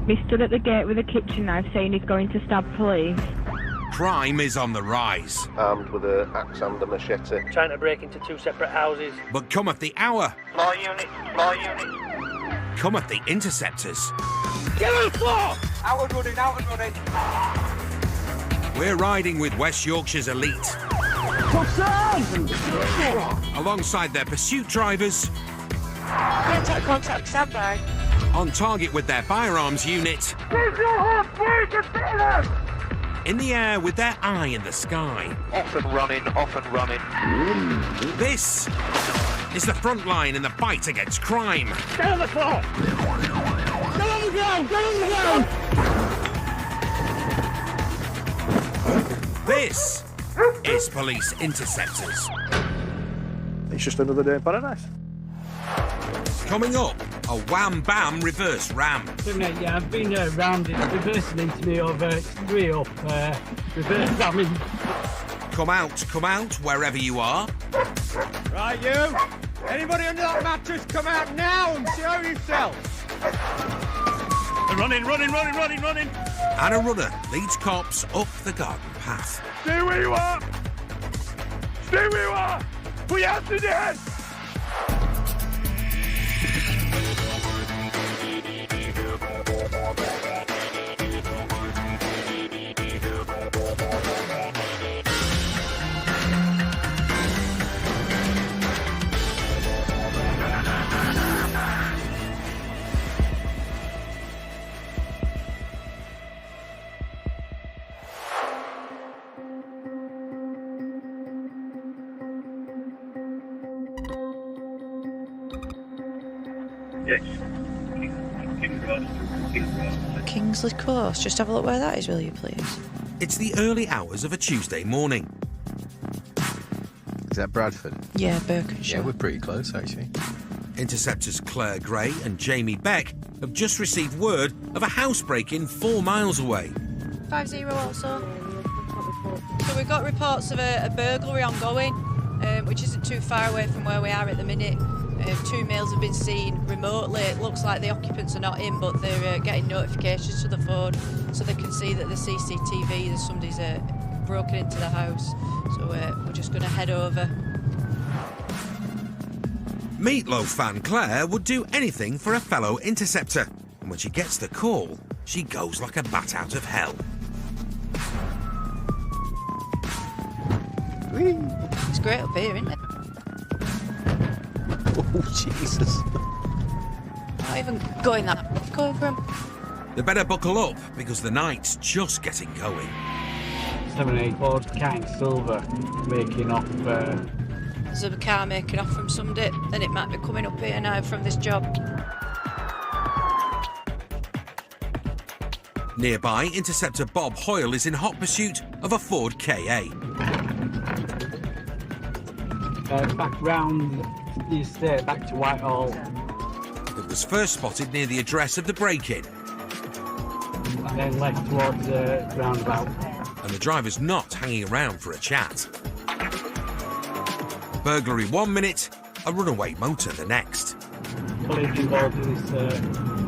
He stood at the gate with a kitchen knife saying he's going to stab police. Crime is on the rise. Armed with an axe and a machete. Trying to break into 2 separate houses. But cometh the hour. More units, more units. Cometh the Interceptors. Get on the floor! Out and running, out and running. We're riding with West Yorkshire's elite. Alongside their pursuit drivers. Contact, stand by. On target with their firearms unit. Keep your horse free to see them! In the air with their eye in the sky. Off and running, off and running. This is the front line in the fight against crime. Get on the floor! Get on the ground! Get on the ground! This is Police Interceptors. It's just another day in paradise. Coming up, a wham-bam reverse ram. Yeah, I've been rounded, reversing into me over 3 up, reverse ramming. Come out, wherever you are. Right, you! Anybody under that mattress, come out now and show yourself! Running! And a runner leads cops up the garden path. Stay where you are! Stay where you are! Put your hands in your head! Kingsley Close. Just have a look where that is, will you, please? It's the early hours of a Tuesday morning. Is that Bradford? Yeah, Berkhamshire. Yeah, we're pretty close, actually. Interceptors Claire Gray and Jamie Beck have just received word of a house break-in 4 miles away. 50 also. So we've got reports of a burglary ongoing, which isn't too far away from where we are at the minute. 2 males have been seen remotely. It looks like the occupants are not in, but they're getting notifications to the phone so they can see that the CCTV, that somebody's broken into the house. So we're just going to head over. Meatloaf fan Claire would do anything for a fellow interceptor, and when she gets the call, she goes like a bat out of hell. It's great up here, isn't it? Oh, Jesus. Not even going that going from. They better buckle up, because the night's just getting going. 7-8 Ford Kind Silver making off. There's a car making off from somebody, then it might be coming up here now from this job. Nearby, Interceptor Bob Hoyle is in hot pursuit of a Ford KA. Back round the estate, back to Whitehall. It was first spotted near the address of the break-in, And then left towards roundabout. and the driver's not hanging around for a chat. Burglary 1 minute, a runaway motor the next. Police involved in this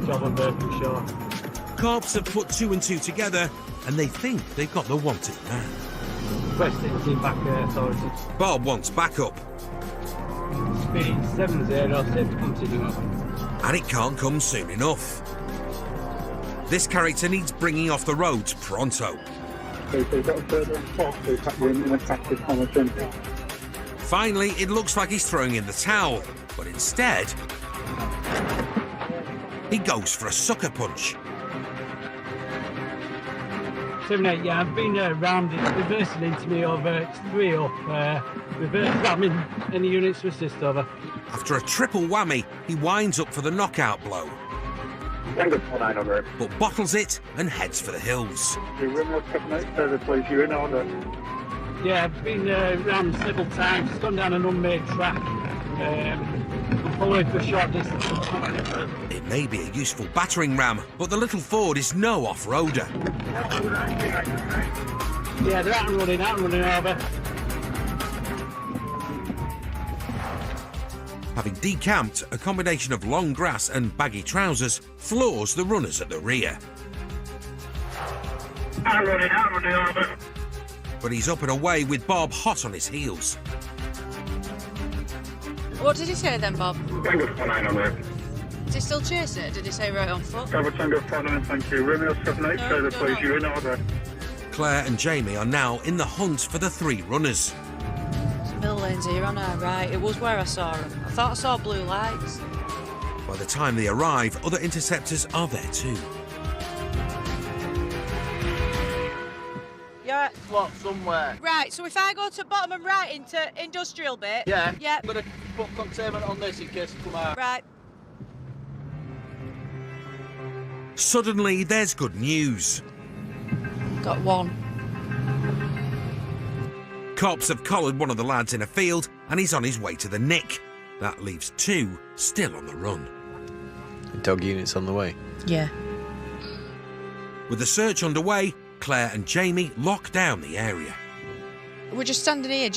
job on Berkhamshire. Cops have put 2 and 2 together, and they think they've got the wanted man. Requesting team back authorities. Bob wants backup, Speed 706 continuing. and it can't come soon enough. This character needs bringing off the roads pronto. Finally, it looks like he's throwing in the towel, but instead, he goes for a sucker punch. 7-8, yeah, I've been rounded, reversing into me over 3 up, reverse ramming, any units to assist over. After a triple whammy, he winds up for the knockout blow, but bottles it and heads for the hills. Yeah, I've been round several times, gone down an unmade track, following for a short distance. It may be a useful battering ram, but the little Ford is no off-roader. Yeah, they're out and running over. Having decamped, a combination of long grass and baggy trousers floors the runners at the rear. But he's up and away with Bob hot on his heels. What did he say then, Bob? Is he still chasing it? Did he say right on foot? Tango 49, thank you. Romeo 78, further please, you're in order. Claire and Jamie are now in the hunt for the 3 runners. Mill lane's here on our right. It was where I saw him. I thought I saw blue lights. By the time they arrive, other interceptors are there too. Yeah. What, somewhere? Right, so if I go to bottom and right into industrial bit... Yeah. Yeah. I'm going to put containment on this in case it come out. Right. Suddenly, there's good news. Got one. Cops have collared one of the lads in a field and he's on his way to the nick. That leaves 2 still on the run. Dog units on the way. Yeah. With the search underway, Claire and Jamie lock down the area. We're just standing here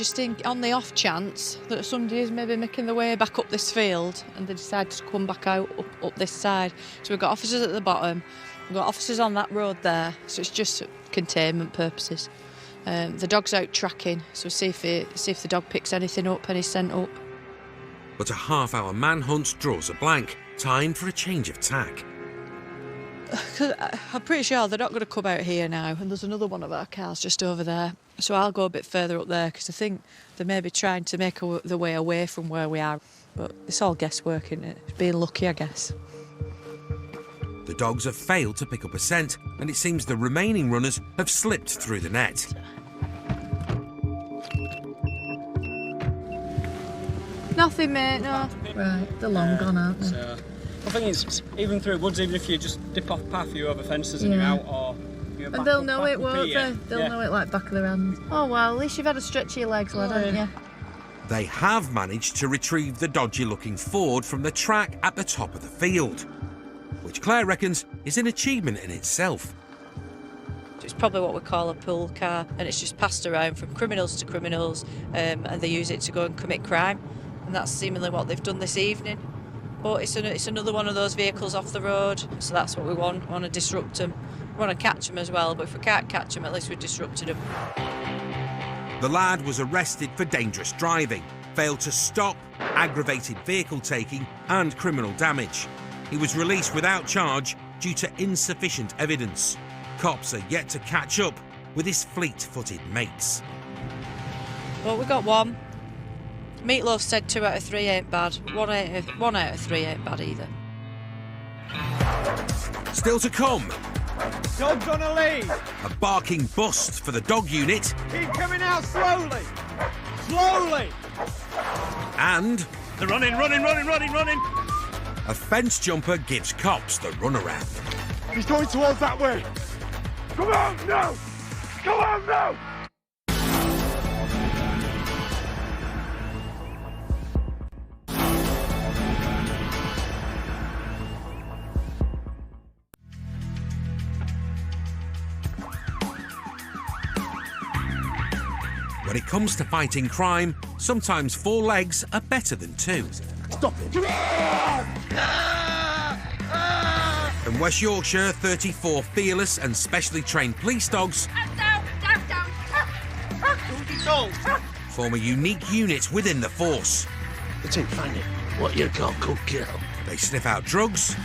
on the off chance that somebody is maybe making their way back up this field and they decide to come back out up this side. So we've got officers at the bottom, we've got officers on that road there, so it's just containment purposes. The dog's out tracking, so see if the dog picks anything up, any scent up. But a half-hour manhunt draws a blank. Time for a change of tack. I'm pretty sure they're not going to come out here now, and there's another one of our cars just over there. So I'll go a bit further up there because I think they may be trying to make the way away from where we are. But it's all guesswork, isn't it? It's being lucky, I guess. The dogs have failed to pick up a scent, and it seems the remaining runners have slipped through the net. Nothing, mate, no. Right, they're long gone, aren't they? So, I think it's even through woods, even if you just dip off path, you over fences and you're out, or you're back And they'll up, know back it, up won't here. they? They'll know it like back of their hand. Oh, well, at least you've had a stretch of your legs, lad, haven't you? They have managed to retrieve the dodgy-looking Ford from the track at the top of the field, which Claire reckons is an achievement in itself. It's probably what we call a pull car, and it's just passed around from criminals to criminals, and they use it to go and commit crime. And that's seemingly what they've done this evening. But it's another one of those vehicles off the road, so that's what we want. We want to disrupt them. We want to catch them as well, but if we can't catch them, at least we've disrupted them. The lad was arrested for dangerous driving, failed to stop, aggravated vehicle taking and criminal damage. He was released without charge due to insufficient evidence. Cops are yet to catch up with his fleet-footed mates. Well, we got one. Meatloaf said 2 out of 3 ain't bad. 1 out of 3 ain't bad either. Still to come, Dog's on a lead. a barking bust for the dog unit Keep coming out slowly. Slowly. and They're running. a fence jumper gives cops the runaround. He's going towards that way. Come on, no. Come on, no. When it comes to fighting crime, sometimes 4 legs are better than 2. Stop it. From West Yorkshire, 34 fearless and specially trained police dogs form a unique unit within the force. It's in finding what you call cook kill. They sniff out drugs,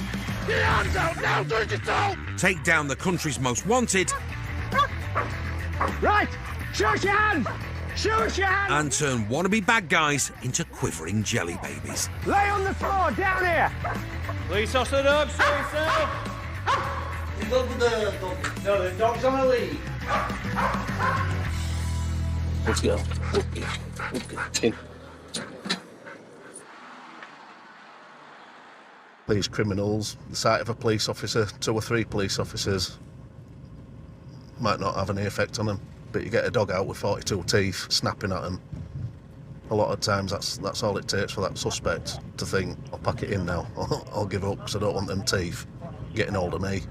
take down the country's most wanted, Right. Show us your hand. Show us your hand. and turn wannabe bad guys into quivering jelly babies. Lay on the floor down here. Police officer up. Show yourself. No, the dog's on a lead. Let's go. In. These criminals, the sight of a police officer, 2 or 3 police officers, might not have any effect on them. But you get a dog out with 42 teeth snapping at them. A lot of times that's all it takes for that suspect to think, I'll pack it in now, I'll give up because I don't want them teeth getting hold of me.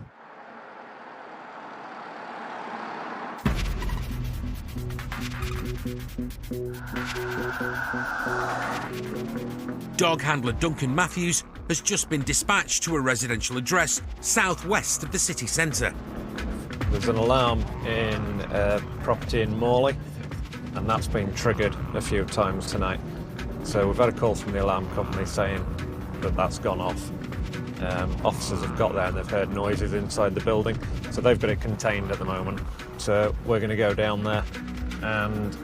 Dog handler Duncan Matthews has just been dispatched to a residential address southwest of the city centre. There's an alarm in a property in Morley, and that's been triggered a few times tonight. So we've had a call from the alarm company saying that that's gone off. Officers have got there and they've heard noises inside the building, so they've got it contained at the moment. So we're going to go down there and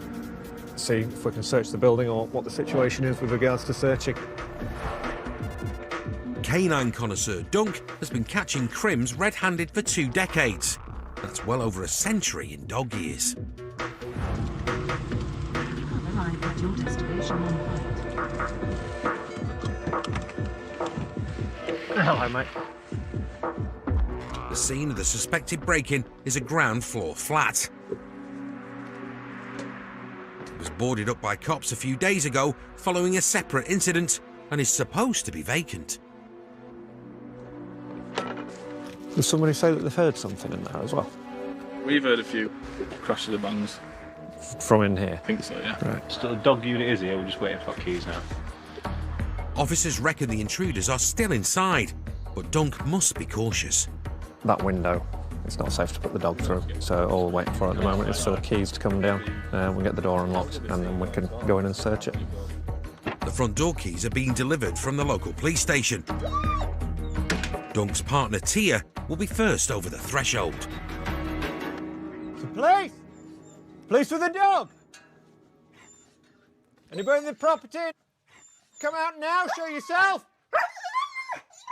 see if we can search the building or what the situation is with regards to searching. Canine connoisseur Dunk has been catching crims red-handed for 2 decades. That's well over a century in dog years. Hello, mate. The scene of the suspected break-in is a ground floor flat. It was boarded up by cops a few days ago following a separate incident and is supposed to be vacant. Does somebody say that they've heard something in there as well? We've heard a few crashes and bangs. From in here? I think so, yeah. Right. So the dog unit is here, we're just waiting for keys now. Officers reckon the intruders are still inside, but Dunk must be cautious. That window, it's not safe to put the dog through, so all we're waiting for at the moment is for the keys to come down. We'll get the door unlocked and then we can go in and search it. The front door keys are being delivered from the local police station. Dunk's partner Tia will be first over the threshold. So police! Police with a dog! Anybody in the property? Come out now, show yourself!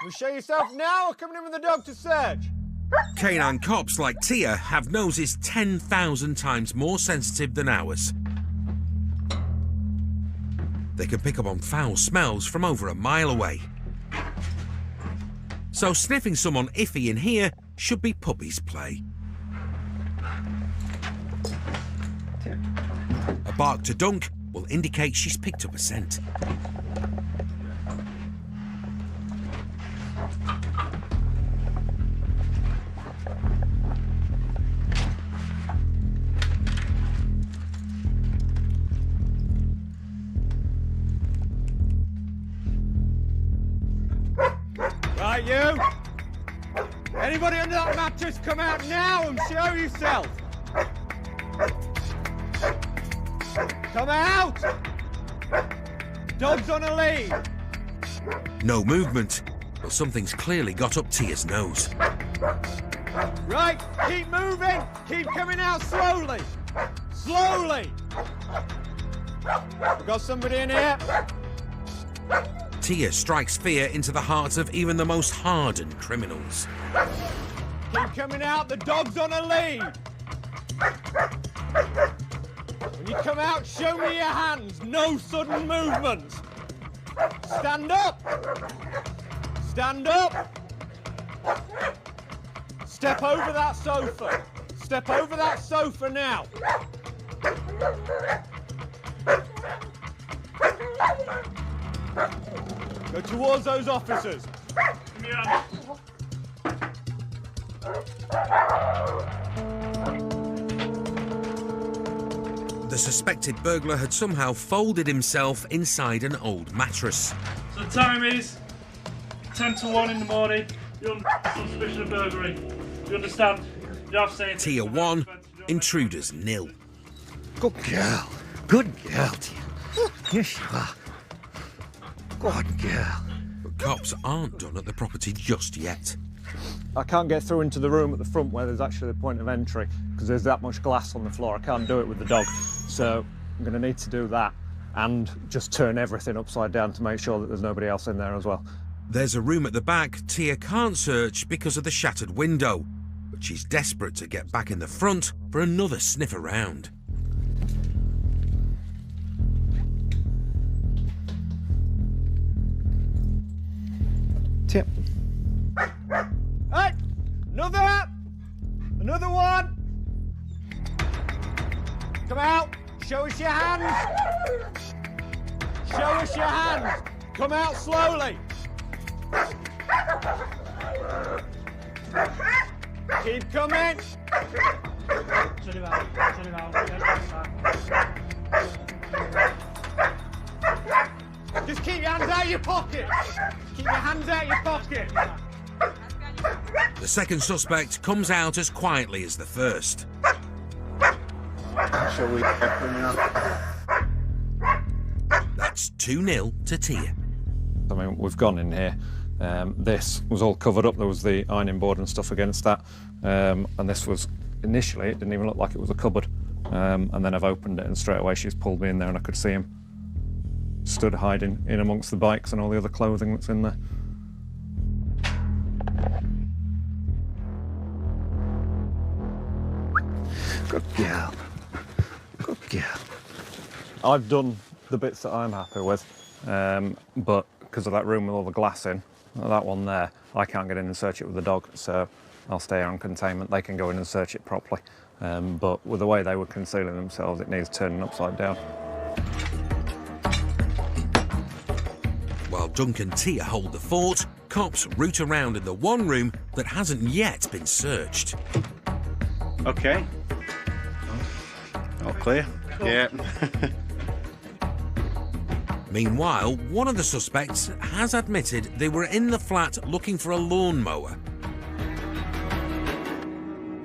You show yourself now or coming in with the dog to search? Canine cops like Tia have noses 10,000 times more sensitive than ours. They can pick up on foul smells from over a mile away. So sniffing someone iffy in here should be puppy's play. A bark to Dunk will indicate she's picked up a scent. Right, you! Anybody under that mattress, come out now and show yourself! Come out! Dog's on a lead! No movement, but something's clearly got up Tia's nose. Right, keep moving! Keep coming out slowly! Slowly! We've got somebody in here! Tia strikes fear into the hearts of even the most hardened criminals. Keep coming out, the dog's on a lead! When you come out, show me your hands, no sudden movements! Stand up! Stand up! Step over that sofa! Step over that sofa now! Go towards those officers! The suspected burglar had somehow folded himself inside an old mattress. So the time is 10 to 1 in the morning. You're on suspicion of burglary. You understand? You have to say Tia 1, intruders 0. Good girl. Good girl, Tia. Yes, you are. Good girl. But cops aren't done at the property just yet. I can't get through into the room at the front where there's actually the point of entry because there's that much glass on the floor. I can't do it with the dog. So I'm going to need to do that and just turn everything upside down to make sure that there's nobody else in there as well. There's a room at the back Tia can't search because of the shattered window, but she's desperate to get back in the front for another sniff around. Tia. Hey! Another one! Come out! Show us your hands! Show us your hands! Come out slowly! Keep coming! Just keep your hands out of your pockets. Keep your hands out of your pockets. The second suspect comes out as quietly as the first. Shall we? That's 2-0 to Tia. I mean, we've gone in here. This was all covered up. There was the ironing board and stuff against that. And this was, initially, it didn't even look like it was a cupboard. And then I've opened it and straight away she's pulled me in there and I could see him stood hiding in amongst the bikes and all the other clothing that's in there. Good girl. Good girl. I've done the bits that I'm happy with, but because of that room with all the glass in, that one there, I can't get in and search it with the dog, so I'll stay here on containment. They can go in and search it properly. But with the way they were concealing themselves, it needs turning upside down. While Dunk and Tia hold the fort, cops root around in the one room that hasn't yet been searched. Okay. All clear? Yeah. Meanwhile, one of the suspects has admitted they were in the flat looking for a lawnmower.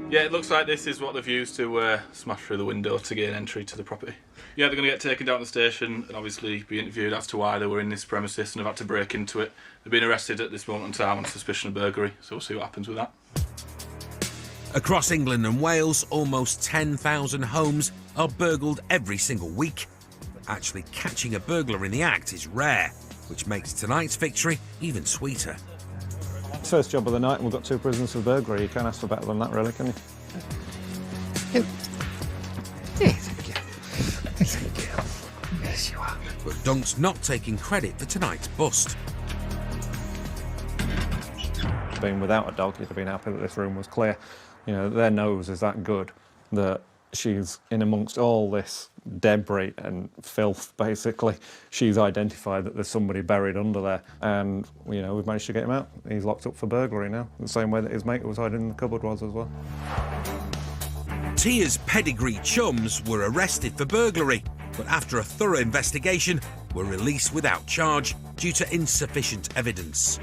Yeah, it looks like this is what they've used to smash through the window to gain entry to the property. Yeah, they're going to get taken down to the station and obviously be interviewed as to why they were in this premises and have had to break into it. They've been arrested at this moment in time on suspicion of burglary, so we'll see what happens with that. Across England and Wales, almost 10,000 homes are burgled every single week. Actually catching a burglar in the act is rare, which makes tonight's victory even sweeter. First job of the night and we've got 2 prisoners for burglary. You can't ask for better than that, really, can you? Yes, you are. But Dunk's not taking credit for tonight's bust. Being without a dog, you'd have been happy that this room was clear. You know, their nose is that good that she's in amongst all this debris and filth, basically. She's identified that there's somebody buried under there. And, you know, we've managed to get him out. He's locked up for burglary now, the same way that his mate who was hiding in the cupboard was as well. Tia's pedigree chums were arrested for burglary, but after a thorough investigation, were released without charge due to insufficient evidence.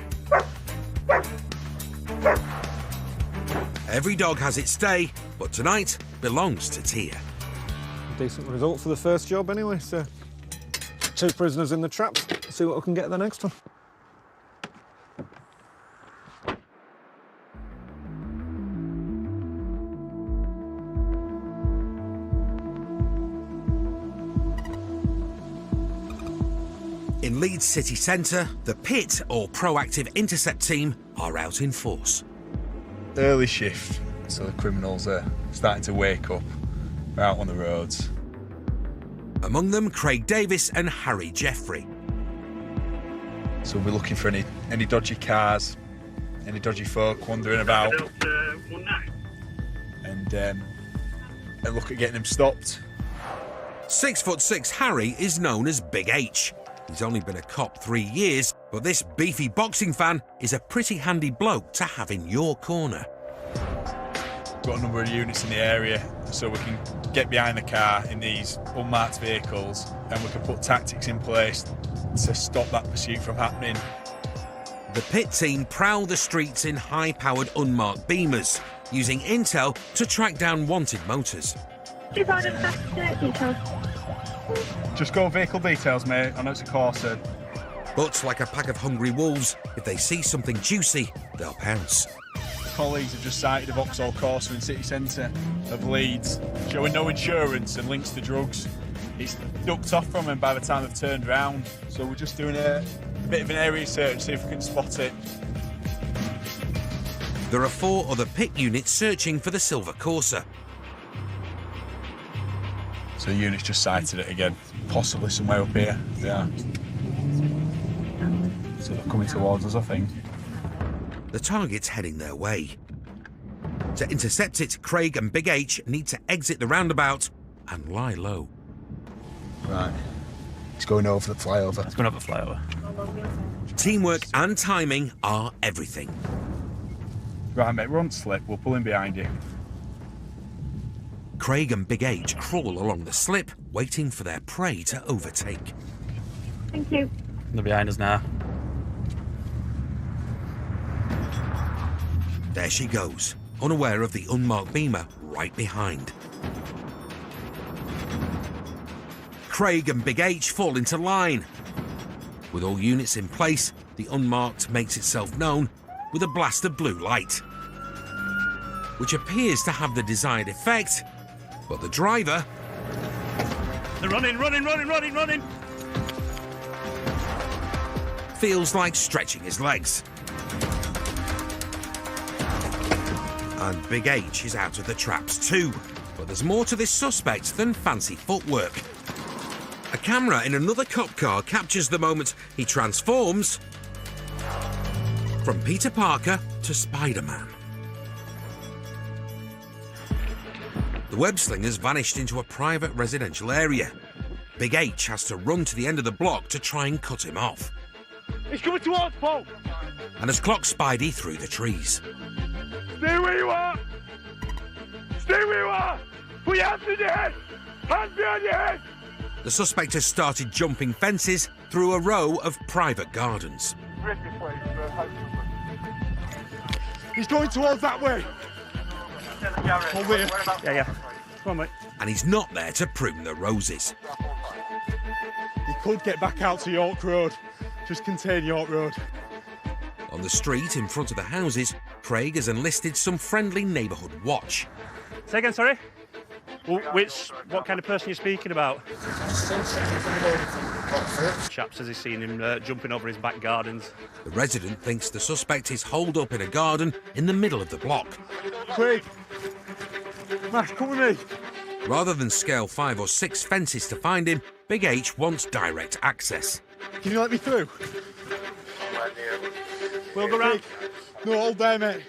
Every dog has its day, but tonight belongs to Tia. Decent result for the first job anyway, so 2 prisoners in the traps. See what we can get at the next one. In Leeds city centre, the PIT, or Proactive Intercept team, are out in force. Early shift, so the criminals are starting to wake up. They're out on the roads. Among them, Craig Davis and Harry Jeffrey. So we'll be looking for any dodgy cars, any dodgy folk wandering about, and look at getting them stopped. 6'6" Harry is known as Big H. He's only been a cop 3 years, but this beefy boxing fan is a pretty handy bloke to have in your corner. Got a number of units in the area, so we can get behind the car in these unmarked vehicles, and we can put tactics in place to stop that pursuit from happening. The PIT team prowl the streets in high-powered unmarked beamers, using intel to track down wanted motors. Just go vehicle details, mate. I know it's a Corsa. But like a pack of hungry wolves, if they see something juicy, they'll pounce. Colleagues have just sighted a Vauxhall Corsa in city centre of Leeds, showing no insurance and links to drugs. It's ducked off from them by the time they've turned round, so we're just doing a bit of an area search, see if we can spot it. There are 4 other PIT units searching for the silver Corsa. So the unit's just sighted it again, possibly somewhere up here. Yeah. So they're coming towards us, I think. The target's heading their way. To intercept it, Craig and Big H need to exit the roundabout and lie low. Right. It's going over the flyover. It's going over the flyover. Teamwork and timing are everything. Right, mate, we're on slip. We'll pull in behind you. Craig and Big H crawl along the slip, waiting for their prey to overtake. Thank you. They're behind us now. There she goes, unaware of the unmarked beamer right behind. Craig and Big H fall into line. With all units in place, the unmarked makes itself known with a blast of blue light, which appears to have the desired effect, but the driver... They're running! feels like stretching his legs. And Big H is out of the traps too, but there's more to this suspect than fancy footwork. A camera in another cop car captures the moment he transforms from Peter Parker to Spider-Man. The web-slinger's vanished into a private residential area. Big H has to run to the end of the block to try and cut him off. He's coming towards Paul! And has clocked Spidey through the trees. Stay where you are! Stay where you are! Put your hands in your head! Hands behind your head! The suspect has started jumping fences through a row of private gardens. He's going towards that way! Over here. Yeah. Come on, mate. And he's not there to prune the roses. He could get back out to York Road. Just contain York Road. On the street in front of the houses, Craig has enlisted some friendly neighbourhood watch. Say again, sorry? What kind of person are you speaking about? Chap says he's seen him jumping over his back gardens. The resident thinks the suspect is holed up in a garden in the middle of the block. Craig! Max, come with me! Rather than scale 5 or 6 fences to find him, Big H wants direct access. Can you let me through? We'll go round. No, hold there, mate.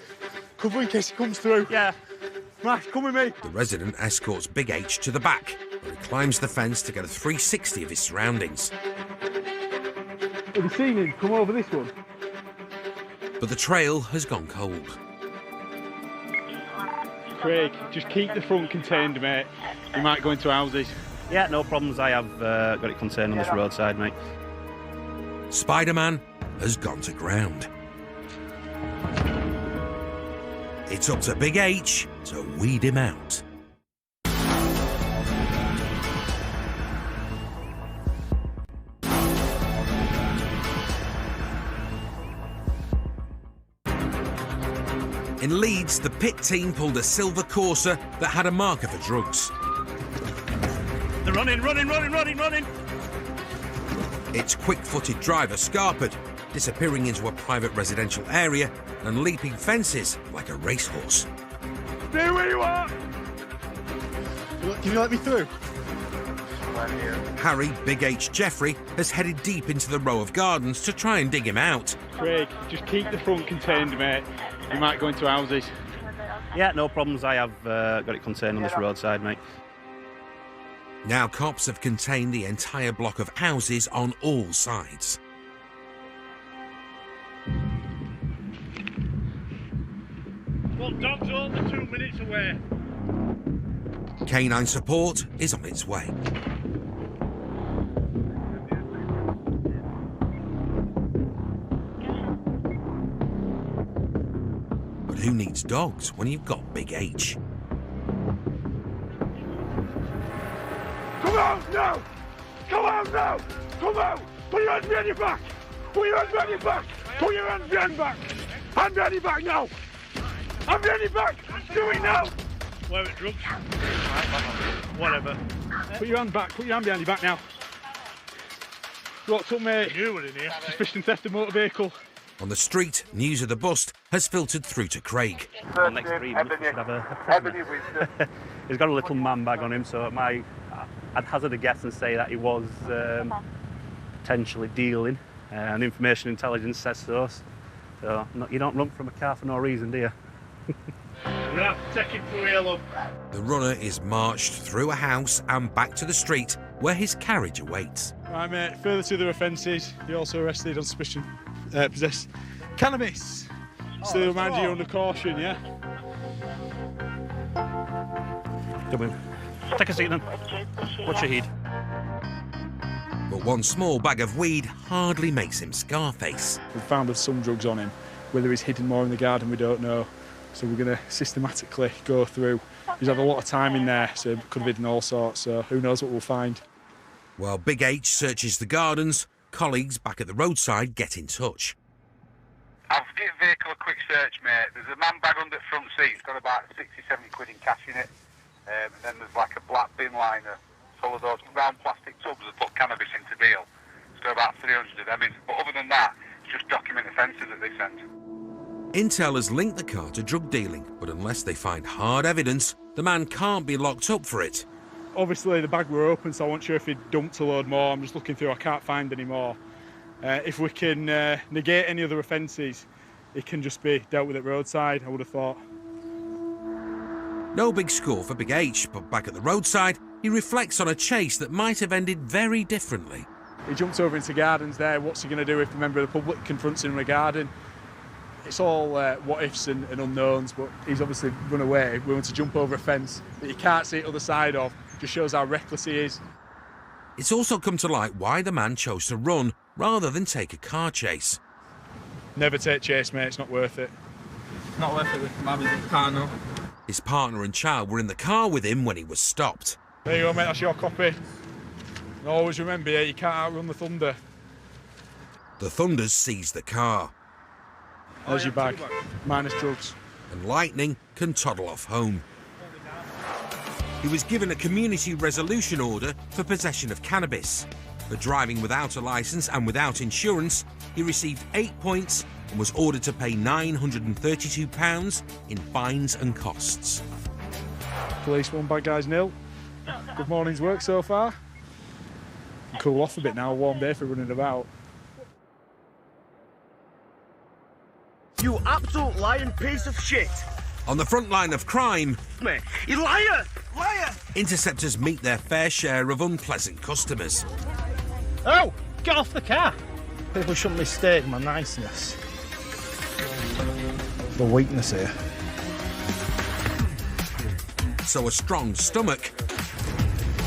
Cover in case he comes through. Yeah. Max, come with me. The resident escorts Big H to the back, where he climbs the fence to get a 360 of his surroundings. Have you seen him come over this one? But the trail has gone cold. Craig, just keep the front contained, mate. You might go into houses. Yeah, no problems. I have got it contained on this roadside, mate. Spider-Man has gone to ground. It's up to Big H to weed him out. In Leeds, the pit team pulled a silver Corsa that had a marker for drugs. They're running! Its quick-footed driver scarpered, disappearing into a private residential area and leaping fences like a racehorse. Stay where you are! Can you let me through? Harry, Big H Jeffrey has headed deep into the row of gardens to try and dig him out. Craig, just keep the front contained, mate. You might go into houses. Yeah, no problems. I have got it contained on this roadside, mate. Now cops have contained the entire block of houses on all sides. Well, dogs are only 2 minutes away. Canine support is on its way. But who needs dogs when you've got Big H? Come out now! Come out now! Come out! Put your hands behind your back! Put your hands behind your back! Put your hands behind your back! Hand behind your back now! Hand behind your back! Do it now! Where it drugs? Whatever. Put your hand back. Put your hand behind your back now. What's up, mate? You were in here. Suspicion theft of motor vehicle. On the street, news of the bust has filtered through to Craig. The next 3 minutes we should have a He's got a little man bag on him, so I'd hazard a guess and say that he was potentially dealing, and information intelligence says so. So you don't run from a car for no reason, do you? We're going to have to take him through here, love. The runner is marched through a house and back to the street where his carriage awaits. Right, mate, further to the offences, you're also arrested on suspicion possess cannabis. Still remind you under caution, yeah? Come in. Take a seat then. What's your heed? But one small bag of weed hardly makes him Scarface. We've found some drugs on him. Whether he's hidden more in the garden, we don't know. So we're going to systematically go through. He's had a lot of time in there, so could have hidden all sorts, so who knows what we'll find. While Big H searches the gardens, colleagues back at the roadside get in touch. I've given the vehicle a quick search, mate. There's a man bag under the front seat. It's got about 60, 70 quid in cash in it. And then there's like a black bin liner full of those round plastic tubs that put cannabis into deal. It's got about 300 of them in. But other than that, it's just document offences that they sent. Intel has linked the car to drug dealing, but unless they find hard evidence, the man can't be locked up for it. Obviously the bag were open, so I wasn't sure if he'd dumped a load more. I'm just looking through, I can't find any more. If we can negate any other offences, it can just be dealt with at roadside, I would have thought. No big score for Big H, but back at the roadside, he reflects on a chase that might have ended very differently. He jumps over into gardens there. What's he going to do if a member of the public confronts him in a garden? It's all what ifs and unknowns, but he's obviously run away. We want to jump over a fence that you can't see the other side of. Just shows how reckless he is. It's also come to light why the man chose to run rather than take a car chase. Never take chase, mate. It's not worth it. Not worth it with having the car, no. His partner and child were in the car with him when he was stopped. There you go, mate. That's your copy. And always remember, yeah, you can't outrun the thunder. The Thunders seized the car. There's your bag, minus drugs. And Lightning can toddle off home. He was given a community resolution order for possession of cannabis. For driving without a licence and without insurance, he received 8 points and was ordered to pay £932 in fines and costs. Police 1, bad guys 0. Good morning's work so far. Cool off a bit now, a warm day for running about. You absolute lying piece of shit! On the front line of crime, Mate, you liar! Liar! Interceptors meet their fair share of unpleasant customers. Oh, get off the car! People shouldn't mistake my niceness. The weakness here. So a strong stomach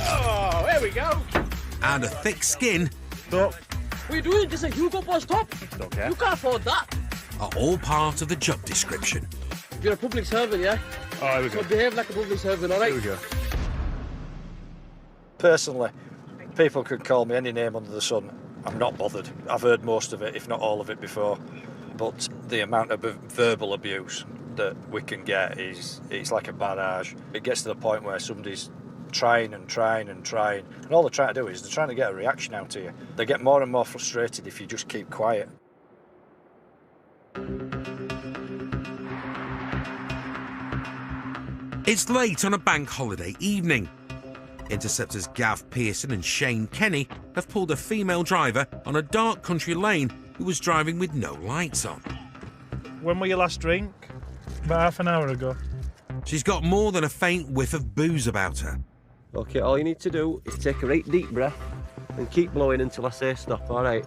Oh, here we go! and a thick skin What are you doing? This is a Hugo Boss top. Don't care. You can't afford that. are all part of the job description. You're a public servant, yeah? Oh, here we So go. behave like a public servant, all right? Here we go. Personally, people could call me any name under the sun. I'm not bothered. I've heard most of it, if not all of it, before. But the amount of verbal abuse that we can get it's like a barrage. It gets to the point where somebody's trying and trying and trying, and all they're trying to do is they're trying to get a reaction out of you. They get more and more frustrated if you just keep quiet. It's late on a bank holiday evening. Interceptors Gav Pearson and Shane Kenny have pulled a female driver on a dark country lane who was driving with no lights on. When were your last drink? About half an hour ago. She's got more than a faint whiff of booze about her. Okay, all you need to do is take a right deep breath and keep blowing until I say stop, all right?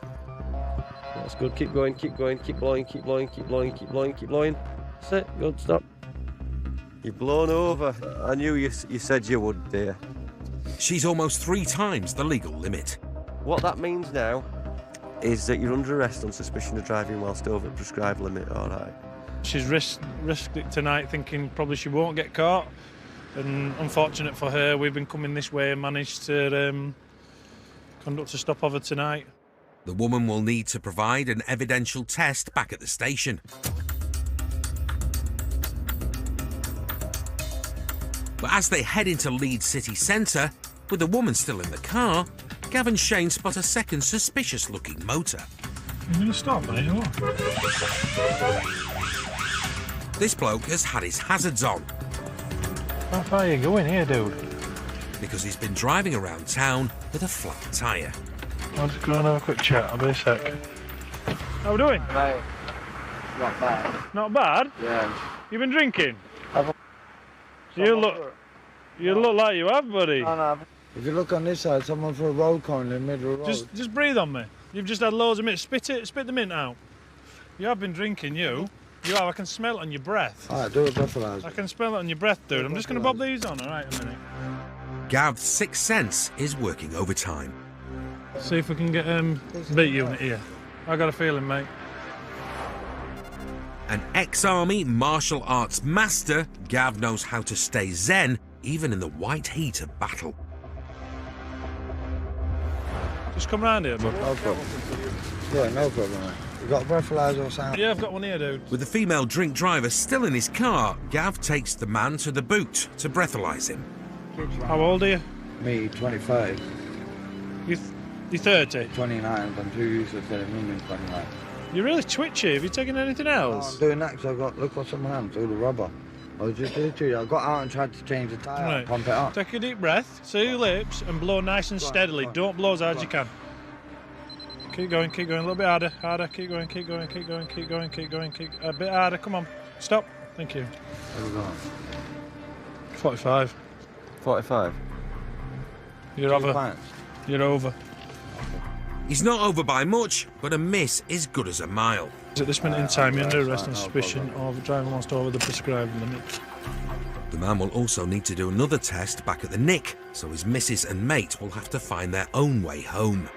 That's good, keep going, keep going, keep blowing, keep blowing, keep blowing, keep blowing, keep blowing. That's it, good, stop. You've blown over. I knew you said you would, dear. She's almost 3 times the legal limit. What that means now is that you're under arrest on suspicion of driving whilst over the prescribed limit, all right? She's risked it tonight thinking probably she won't get caught. And unfortunate for her, we've been coming this way and managed to conduct a stop of her tonight. The woman will need to provide an evidential test back at the station. But as they head into Leeds city centre, with the woman still in the car, Gav and Shane spot a second suspicious-looking motor. You're going to stop, mate, or what? This bloke has had his hazards on How far are you going here, dude? because he's been driving around town with a flat tyre. I'll just go and have a quick chat. I'll be a sec. How we doing? Right. Not bad. Not bad? Yeah. You been drinking? You look like you have, buddy. If you look on this side, someone for a road corner in the middle of the road. Just breathe on me. You've just had loads of mint. Spit the mint out. You have been drinking, you. You have. I can smell it on your breath. All right, do a breathalyzer. I can smell it on your breath, dude. I'm just going to bob these on, all right, a minute. Gav's sixth sense is working overtime. See if we can get beat unit here. I got a feeling, mate. An ex-army martial arts master, Gav knows how to stay zen even in the white heat of battle. Just come round here, bud. No problem. Yeah, no problem, mate. You got a breathalyzer or something? Yeah, I've got one here, dude. With the female drink driver still in his car, Gav takes the man to the boot to breathalyse him. How old are you? Me, 25. You're 30? 29, I'm too used to telling women 29. You're really twitchy. Have you taken anything else? I'm doing that because I've got, look what's on my hands, all the rubber. I was just literally, I got out and tried to change the tyre, Right. pump it up. Take a deep breath, seal your lips, and blow nice and steadily. Don't blow as hard as you can. Keep going, a little bit harder, keep going, a bit harder, come on. Stop. Thank you. Where are we going? 45. 45. You're over. You're over. He's not over by much, but a miss is good as a mile. At this minute in time, you're under arrest on suspicion of driving whilst over the prescribed limit. The man will also need to do another test back at the nick, so his missus and mate will have to find their own way home.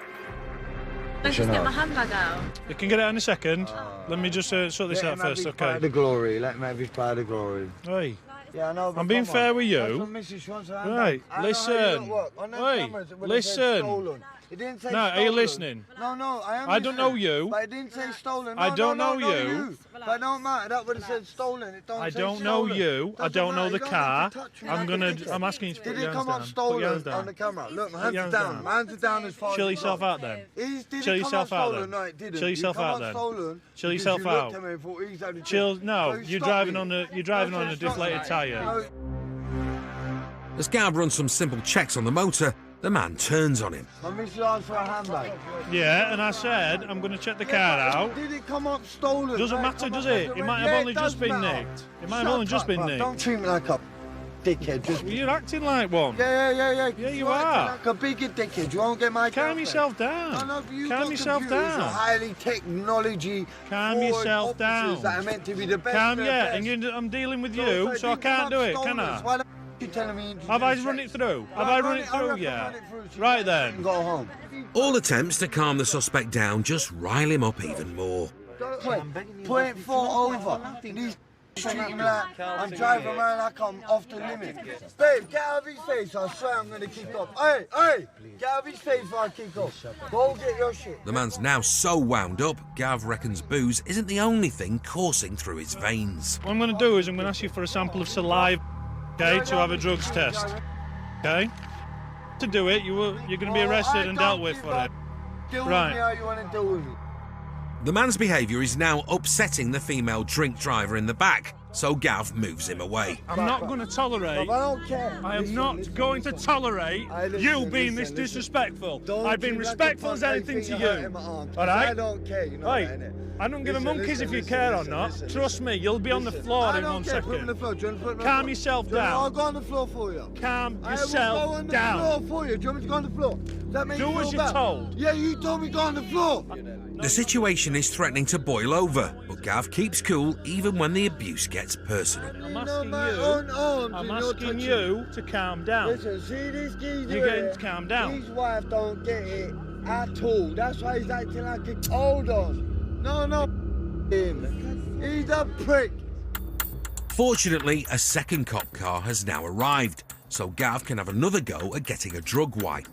Let's just get my handbag out. You can get it in a second. Let me just sort this out first, okay? The glory, let me have his pride of glory. Hey. Yeah, I know, I'm being fair with you. Right, listen. Hey, listen. It didn't say no, stolen. are you listening? No, I am. I don't know you. But it didn't say stolen. I don't know you. But it don't matter. That would have said stolen. It don't I say don't know stolen. you. I don't know the car. I'm asking you to put Did your it hands come up down. Put your stolen hands on down. the camera? Look, my Put your hands are down. My hands are down as far as Chill it yourself goes. out then. Did Chill it come yourself up out stolen? then. No, it didn't. Chill yourself Did it come out up then. stolen? Chill Because yourself you looked out. at me and thought he's had a Chill. drink. No, So you're stop driving me. on a deflated tyre. As Gav runs some simple checks on the motor, the man turns on him. My missus asked for a handbag. Yeah, and I said I'm going to check the car out. Did it come up stolen? Doesn't matter, does it? It might have only just been nicked. It might have only just been nicked. Don't treat me like a dickhead. Just You're acting like one. Yeah. Yeah, you You're are. acting like a bigger dickhead. You won't get my Calm yourself down. No, but you Calm got yourself computers down. are highly technology. Calm yourself down. That are meant to be the best. Calm, of yeah. best. And I'm dealing with you, so I can't do it, can I? Why the you telling me? Have I run it through? Have I run it through? Yeah. Right then. Go home. All attempts to calm the suspect down just rile him up even more. Point 4 over. These treat me like I'm driving around like I'm off the limit. Babe, get out of his face. I swear I'm going to kick off. Hey, get out of his face before I kick off. Go get your shit. The man's now so wound up, Gav reckons booze isn't the only thing coursing through his veins. What I'm going to do is I'm going to ask you for a sample of saliva, okay, to have a drugs test. Okay? To do it, you're going to be arrested and dealt with for it. Deal with me how you want to deal with me. The man's behaviour is now upsetting the female drink driver in the back, so Gav moves him away. I'm not going to tolerate. I don't care. I am not going to tolerate you being this disrespectful. I've been respectful as anything to you. All right? I don't care, you know Right. that, innit? I don't give a Listen, monkeys if you listen, care or listen, not. listen, Trust me, you'll be on the floor I in don't 1 care. Put me on the second. floor. Do you want to put me on the Calm floor? yourself Do you want- down. I'll go on the floor for you. Calm I will yourself go on the down. floor for you. Do you want me to go on the floor? Does that make Do you as feel you're bad? told. Yeah, you told me go on the floor. The situation is threatening to boil over, but Gav keeps cool even when the abuse gets personal. I'm asking you to calm down. Listen, see this geezer You're getting here? to calm down. His wife don't get it at all. That's why he's acting like a... Hold on. No, him. He's a prick. Fortunately, a second cop car has now arrived, so Gav can have another go at getting a drug wipe.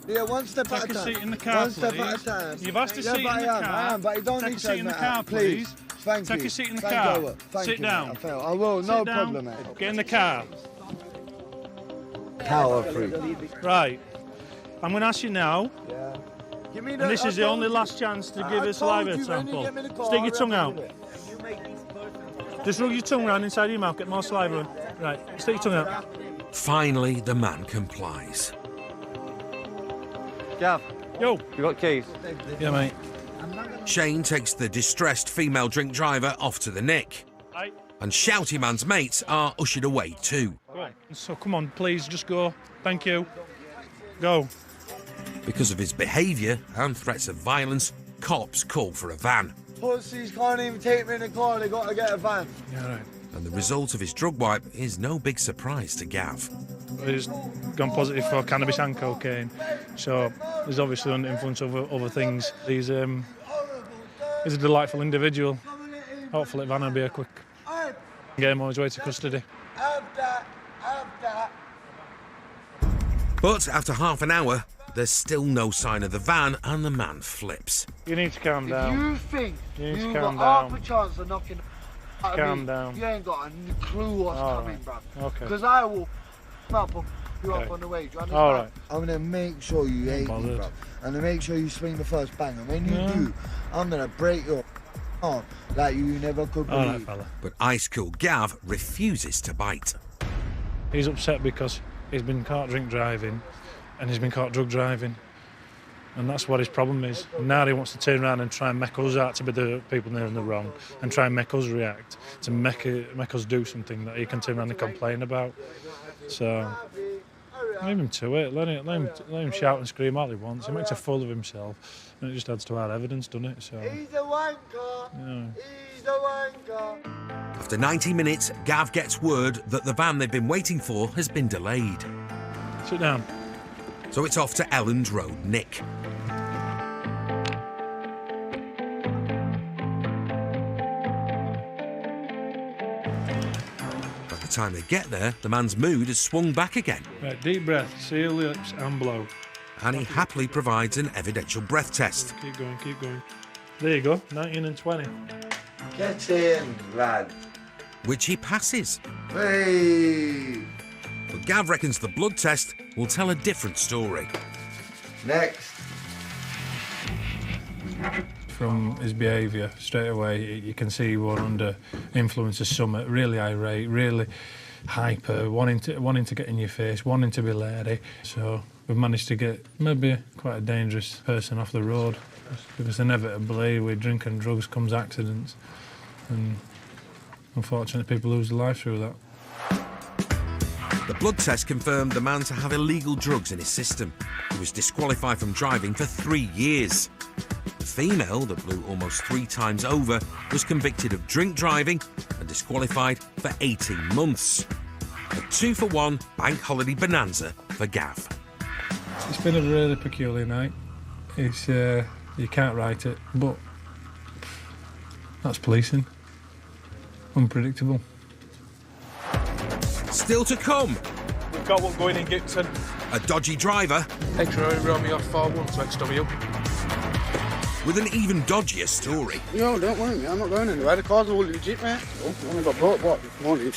Yeah, one step at a Take a time. seat in the car, One step please. at a time. You've asked a Yeah, seat but in the I car. am, but you don't Take need a to seat in the admit car, that. Please. please. Thank Take you. a seat in the Thank car. you. Thank Sit you, down. mate. I will. No Sit down. problem, mate. Get in the car. Power free. Right. I'm going to ask you now, Yeah. Give me and this is the only last chance to give a saliva sample. Stick your tongue out. Just rub your tongue round inside your mouth, get more saliva in. Right, stick your tongue out. Finally, the man complies. Gav. Yo. You got keys? Yeah, mate. Shane takes the distressed female drink driver off to the nick, Right. and Shouty Man's mates are ushered away too. Go on. So come on, please, just go. Thank you. Go. Because of his behaviour and threats of violence, cops call for a van. pussies can't even take me in the car, they got to get a van. Yeah, right. And the result of his drug wipe is no big surprise to Gav. He's gone positive for cannabis and cocaine, so he's obviously under influence of other things. He's a delightful individual. Hopefully Van will be a quick get him on his way to custody. Have that. But after half an hour, there's still no sign of the van and the man flips. You need to calm down. If you think you got down. half a chance of knocking out of me, down. you ain't got a clue what's coming, bruv. Okay. Because I will up you up on the way, do you understand? All right. I'm going to make sure you hate me, bruv. I'm going to make sure you swing the first bang. And when you do, I'm going to break your arm like you never could believe. All right, fella. But ice-cool Gav refuses to bite. He's upset because he's been caught drink driving and he's been caught drug driving. And that's what his problem is. Now he wants to turn around and try and make us out to be the people near in the wrong and try and make us react, to make us do something that he can turn around and complain about. So, leave him to it. Let him shout and scream all he wants. He makes a fool of himself and it just adds to our evidence, doesn't it? So, He's a wanker. yeah. He's a wanker. After 90 minutes, Gav gets word that the van they've been waiting for has been delayed. Sit down. So it's off to Ellen's Road, Nick. By the time they get there, the man's mood has swung back again. Right, deep breath, seal lips and blow. And he happily provides an evidential breath test. Keep going, keep going. There you go, 19 and 20. Get in, lad. Which he passes. Hey. But Gav reckons the blood test will tell a different story. Next. From his behaviour, straight away, you can see we're under influence of something, really irate, really hyper, wanting to get in your face, wanting to be lady. So we've managed to get maybe quite a dangerous person off the road, because inevitably with drink and drugs comes accidents, and unfortunately people lose their life through that. The blood test confirmed the man to have illegal drugs in his system. He was disqualified from driving for 3 years. The female, that blew almost 3 times over, was convicted of drink driving and disqualified for 18 months. A 2-for-1 bank holiday bonanza for Gav. It's been a really peculiar night. It's you can't write it, but that's policing. Unpredictable. Still to come. We've got one going in Gibson. A dodgy driver. X-ray Romeo 41 to XW. With an even dodgier story. No, don't worry, mate. I'm not going anywhere. The car's all legit, mate. I've only got bought what you wanted.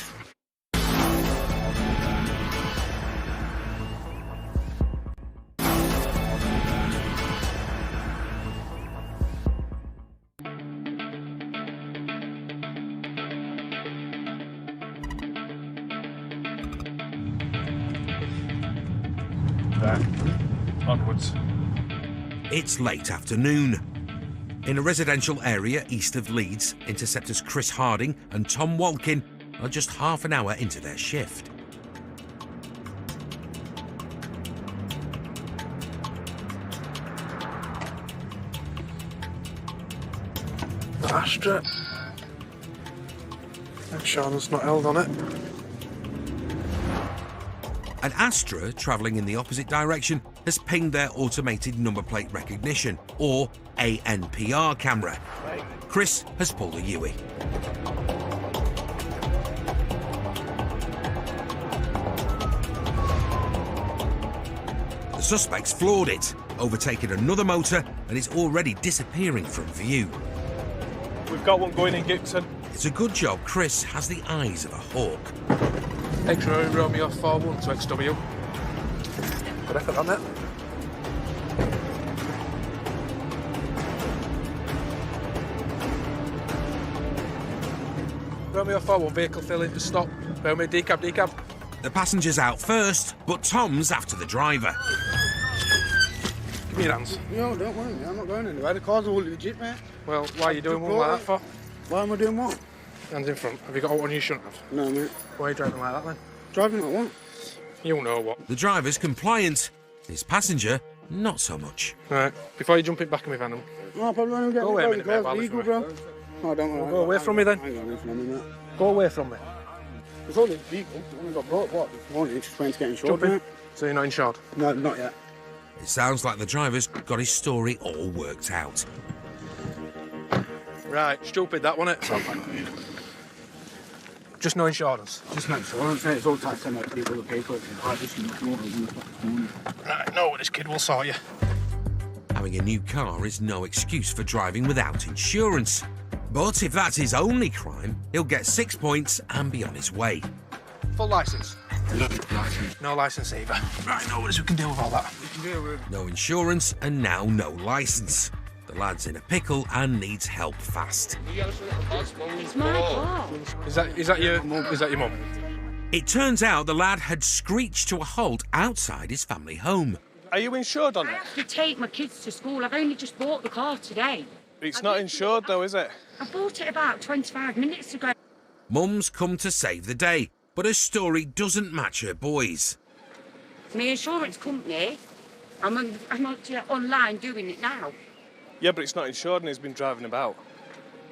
Onwards. It's late afternoon. In a residential area east of Leeds, Interceptors Chris Harding and Tom Walkin are just half an hour into their shift. Astra. Make sure there's not held on it. An Astra travelling in the opposite direction has pinged their automated number plate recognition, or ANPR camera. Chris has pulled a Yui. The suspect's floored it, overtaken another motor and is already disappearing from view. We've got one going in Gibson. It's a good job Chris has the eyes of a hawk. X-ray Romeo 41 to XW. Good effort on that. Romeo 41 vehicle failing to stop. Bear with me, decab. The passenger's out first, but Tom's after the driver. Give me your hands. No, don't worry, mate. I'm not going anywhere. The car's all legit, mate. Well, why are you doing one like that for? Why am I doing what? Hands in front. Have you got one you shouldn't have? No, mate. Why are you driving like that then? Driving like what? You know what. The driver's compliant. His passenger, not so much. Right, before you jump in back of my van, No, probably when I'm getting Go away a minute, mate, the car's legal, bro. No, don't worry. Go away from me then. I ain't going away from me, mate. Go away from me. It's only legal. I only got brought, what, this morning, just waiting to get insured, Jump in. mate. So you're not insured? No, not yet. It sounds like the driver's got his story all worked out. Right, stupid that, wasn't it? Just no insurance. Just no insurance, mate. It's all tax and people that pay for it. Right, no, this kid will sort you. Having a new car is no excuse for driving without insurance. But if that's his only crime, he'll get 6 points and be on his way. Full licence? No licence either. Right, no worries, we can deal with all that. No insurance and now no licence. The lad's in a pickle and needs help fast. It's my car. Is that your mum? It turns out the lad had screeched to a halt outside his family home. Are you insured on I it? have to take my kids to school. I've only just bought the car today. It's not insured though, is it? I bought it about 25 minutes ago. Mum's come to save the day, but her story doesn't match her boy's. My insurance company, I'm online doing it now. Yeah, but it's not insured and he's been driving about.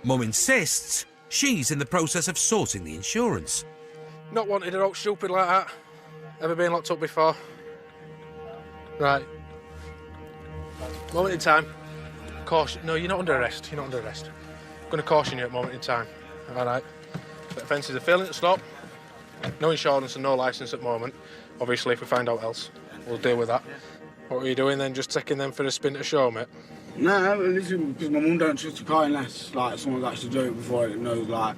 Mum insists she's in the process of sorting the insurance. Not wanted her out stupid like that. Ever been locked up before? Right. Moment in time. Caution. No, you're not under arrest. You're not under arrest. I'm going to caution you at moment in time. All right. The offences are failing to stop. No insurance and no licence at the moment. Obviously, if we find out else, we'll deal with that. What are you doing then? Just taking them for a spin to show, mate? No, listen, because my mum don't trust the car unless, like, someone's actually doing it before it knows, like,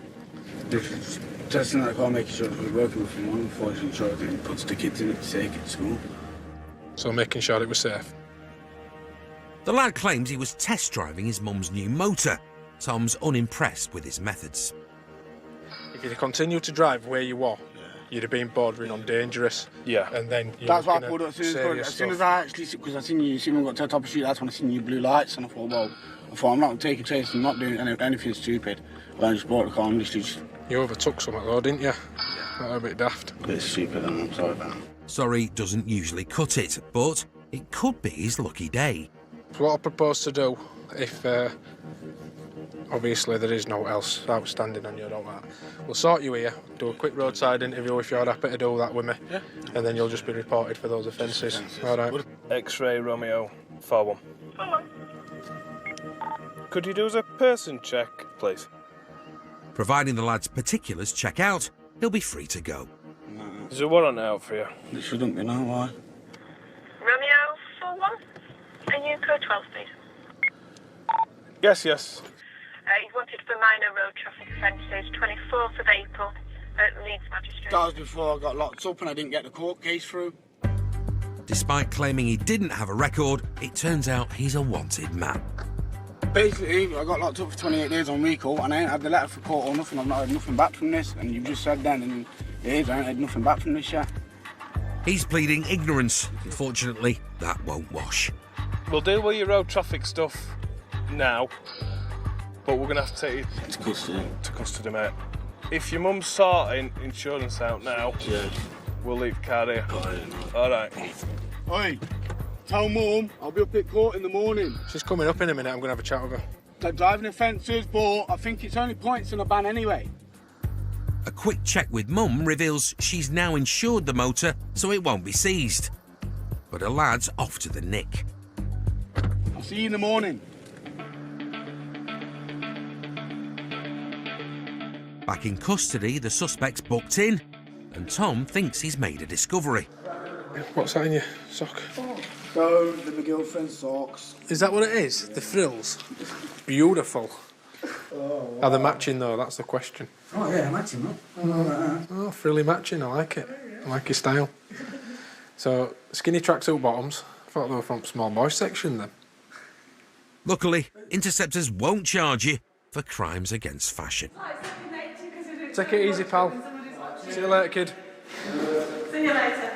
just testing that car, making sure it's working with someone before it's insured and puts the kids in it to take it to school. So making sure it was safe. The lad claims he was test driving his mum's new motor. Tom's unimpressed with his methods. If you'd continued to drive where you were, you'd have been bordering on dangerous. Yeah. And then you're That's why I looking pulled at up serious as soon as stuff. I actually, because I seen you when we got to the top of the street, that's when I seen you blue lights, and I thought, well, I'm not taking chances, I'm not doing anything stupid. But I just bought the car and just... You overtook something though, didn't you? That was a bit daft. A bit stupid, I'm sorry about that. Sorry doesn't usually cut it, but it could be his lucky day. So what I propose to do, if obviously there is no else outstanding on you, I don't like that. We'll sort you here, do a quick roadside interview if you're happy to do that with me. Yeah. And then you'll just be reported for those offences. All right. X-ray Romeo 41. Could you do as a person check, please? Providing the lad's particulars check out, he'll be free to go. Is there one on out for you? It shouldn't be, no, why? Romeo 41, are you code 12, please? Yes. He's wanted for minor road traffic offences, 24th of April at Leeds Magistrate. That was before I got locked up and I didn't get the court case through. Despite claiming he didn't have a record, it turns out he's a wanted man. Basically, I got locked up for 28 days on recall and I ain't had the letter for court or nothing. I've not had nothing back from this, and you've just said then, and it is, I ain't had nothing back from this yet. He's pleading ignorance. Unfortunately, that won't wash. We'll deal with your road traffic stuff now, but we're going to have to take you to custody, mate. If your mum's sorting insurance out now, we'll leave the car here. All right. Oi, tell Mum I'll be up at court in the morning. She's coming up in a minute. I'm going to have a chat with her. They're driving offences, but I think it's only points in a ban anyway. A quick check with Mum reveals she's now insured the motor, so it won't be seized. But her lad's off to the nick. I'll see you in the morning. Back in custody, the suspect's booked in, and Tom thinks he's made a discovery. What's that in your sock? So, my girlfriend's socks. Is that what it is? The frills? Beautiful. Are they matching though? That's the question. Oh yeah, matching, man. Oh, frilly matching. I like it. I like your style. So, skinny tracksuit bottoms. I thought they were from small boys section then. Luckily, Interceptors won't charge you for crimes against fashion. Take it easy, pal. See you later, kid. See you later.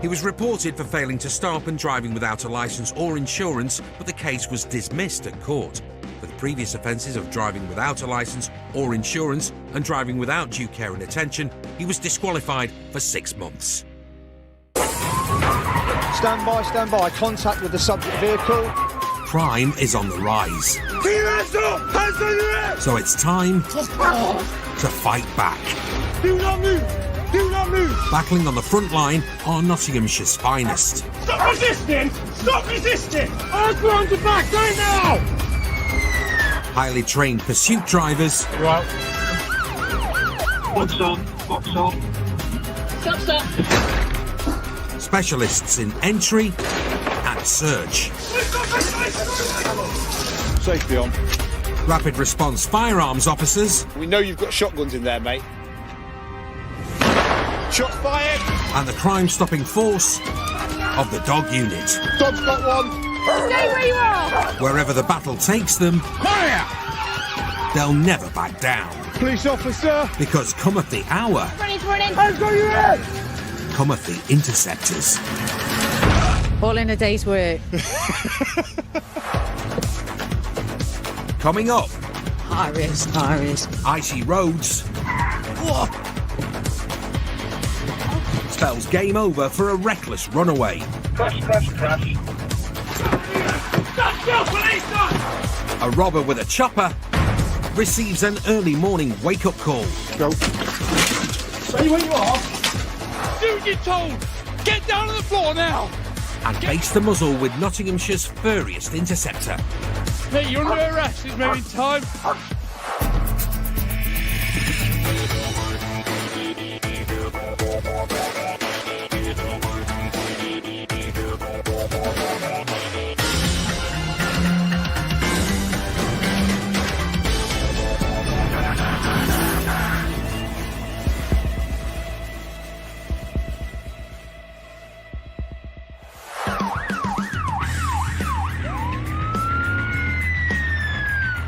He was reported for failing to stop and driving without a licence or insurance, but the case was dismissed at court. For the previous offences of driving without a licence or insurance and driving without due care and attention, he was disqualified for 6 months. Stand by. Contact with the subject vehicle. Crime is on the rise. Keep your hands up! Hands on your head! So it's time to fight back. Do not move! Do not move! Battling on the front line are Nottinghamshire's finest. Stop resisting! Stop resisting! I'm going to back right now! Highly trained pursuit drivers. Right. Box on. Stop. Specialists in entry and search. Safety on. Rapid response firearms officers. We know you've got shotguns in there, mate. Shots fired! And the crime-stopping force of the dog unit. Dog's got one. Stay where you are! Wherever the battle takes them, Fire! they'll never back down. Police officer! Because cometh the hour, Running! Hands on your head! cometh the Interceptors. All in a day's work. Coming up, Harris. icy roads. Spells game over for a reckless runaway. Crash. A robber with a chopper receives an early morning wake-up call. Go. Stay where you are! Do what you're told! Get down on the floor now! And base the muzzle with Nottinghamshire's furriest interceptor. Mate, you're under arrest. It's maybe time.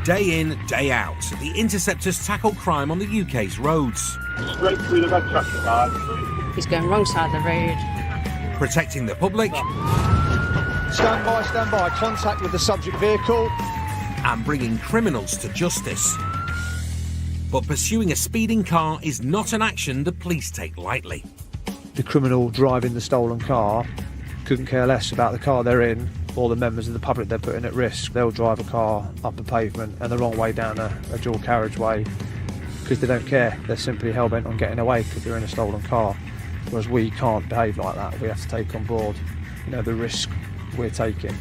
Day in, day out, the Interceptors tackle crime on the UK's roads. Straight through the red traffic line. He's going wrong side of the road. Protecting the public. Stand by. Contact with the subject vehicle. And bringing criminals to justice. But pursuing a speeding car is not an action the police take lightly. The criminal driving the stolen car couldn't care less about the car they're in or the members of the public they're putting at risk. They'll drive a car up a pavement and the wrong way down a dual carriageway because they don't care. They're simply hell-bent on getting away because they're in a stolen car. Whereas we can't behave like that. We have to take on board, the risk we're taking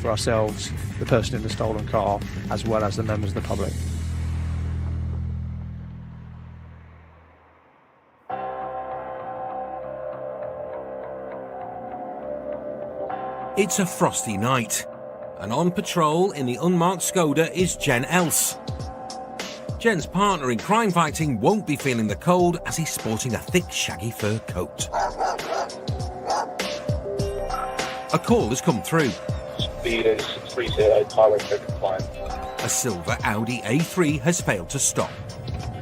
for ourselves, the person in the stolen car, as well as the members of the public. It's a frosty night, and on patrol in the unmarked Skoda is Jen Else. Jen's partner in crime fighting won't be feeling the cold as he's sporting a thick shaggy fur coat. A call has come through. Speed is 30, highway code compliant. A silver Audi A3 has failed to stop.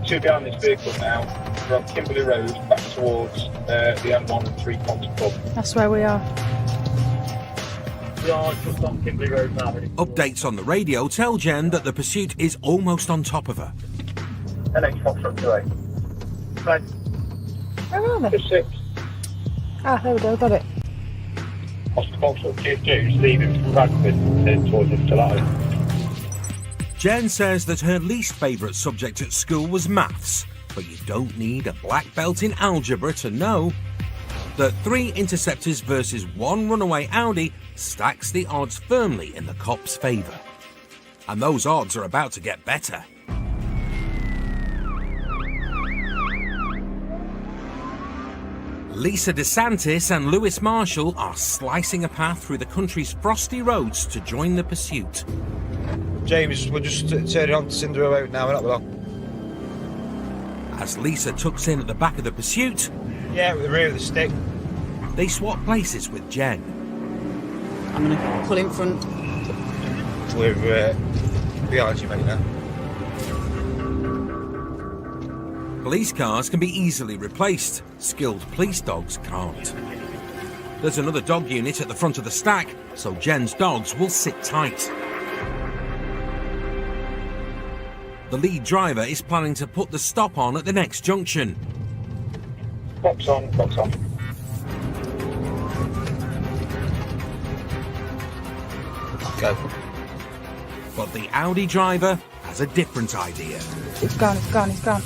Two behind this vehicle now. We're on Kimberley Road, back towards the M1 and 3 Ponds Pub. That's where we are. We are just on Kimberley Road now. Updates on the radio tell Jen that the pursuit is almost on top of her. NH Foxtrot 28. Right. Where are they? Just 6. Ah, there we go, got it. Oscar Foxtrot 2, leaving from Radford towards the Gelato. Jen says that her least favourite subject at school was maths, but you don't need a black belt in algebra to know that 3 Interceptors versus 1 runaway Audi stacks the odds firmly in the cops' favour. And those odds are about to get better. Lisa DeSantis and Lewis Marshall are slicing a path through the country's frosty roads to join the pursuit. James, we're just turning on to Cinderella Road now, we're not long. As Lisa tucks in at the back of the pursuit, yeah, with the rear of the stick, they swap places with Jen. I'm going to pull in front. We're behind you, mate, now. Police cars can be easily replaced. Skilled police dogs can't. There's another dog unit at the front of the stack, so Jen's dogs will sit tight. The lead driver is planning to put the stop on at the next junction. Box on. Go. But the Audi driver has a different idea. It's gone, it's gone, it's gone.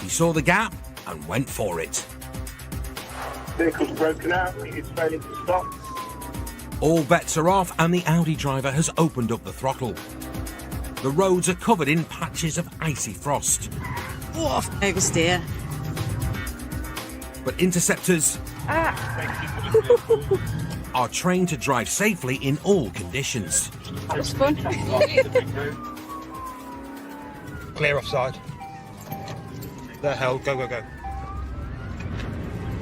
He saw the gap and went for it. Vehicle's broken out, it's failing to stop. All bets are off and the Audi driver has opened up the throttle. The roads are covered in patches of icy frost. Oh, oversteer. But Interceptors are trained to drive safely in all conditions. That was fun. Clear offside. They're held. Go, go, go.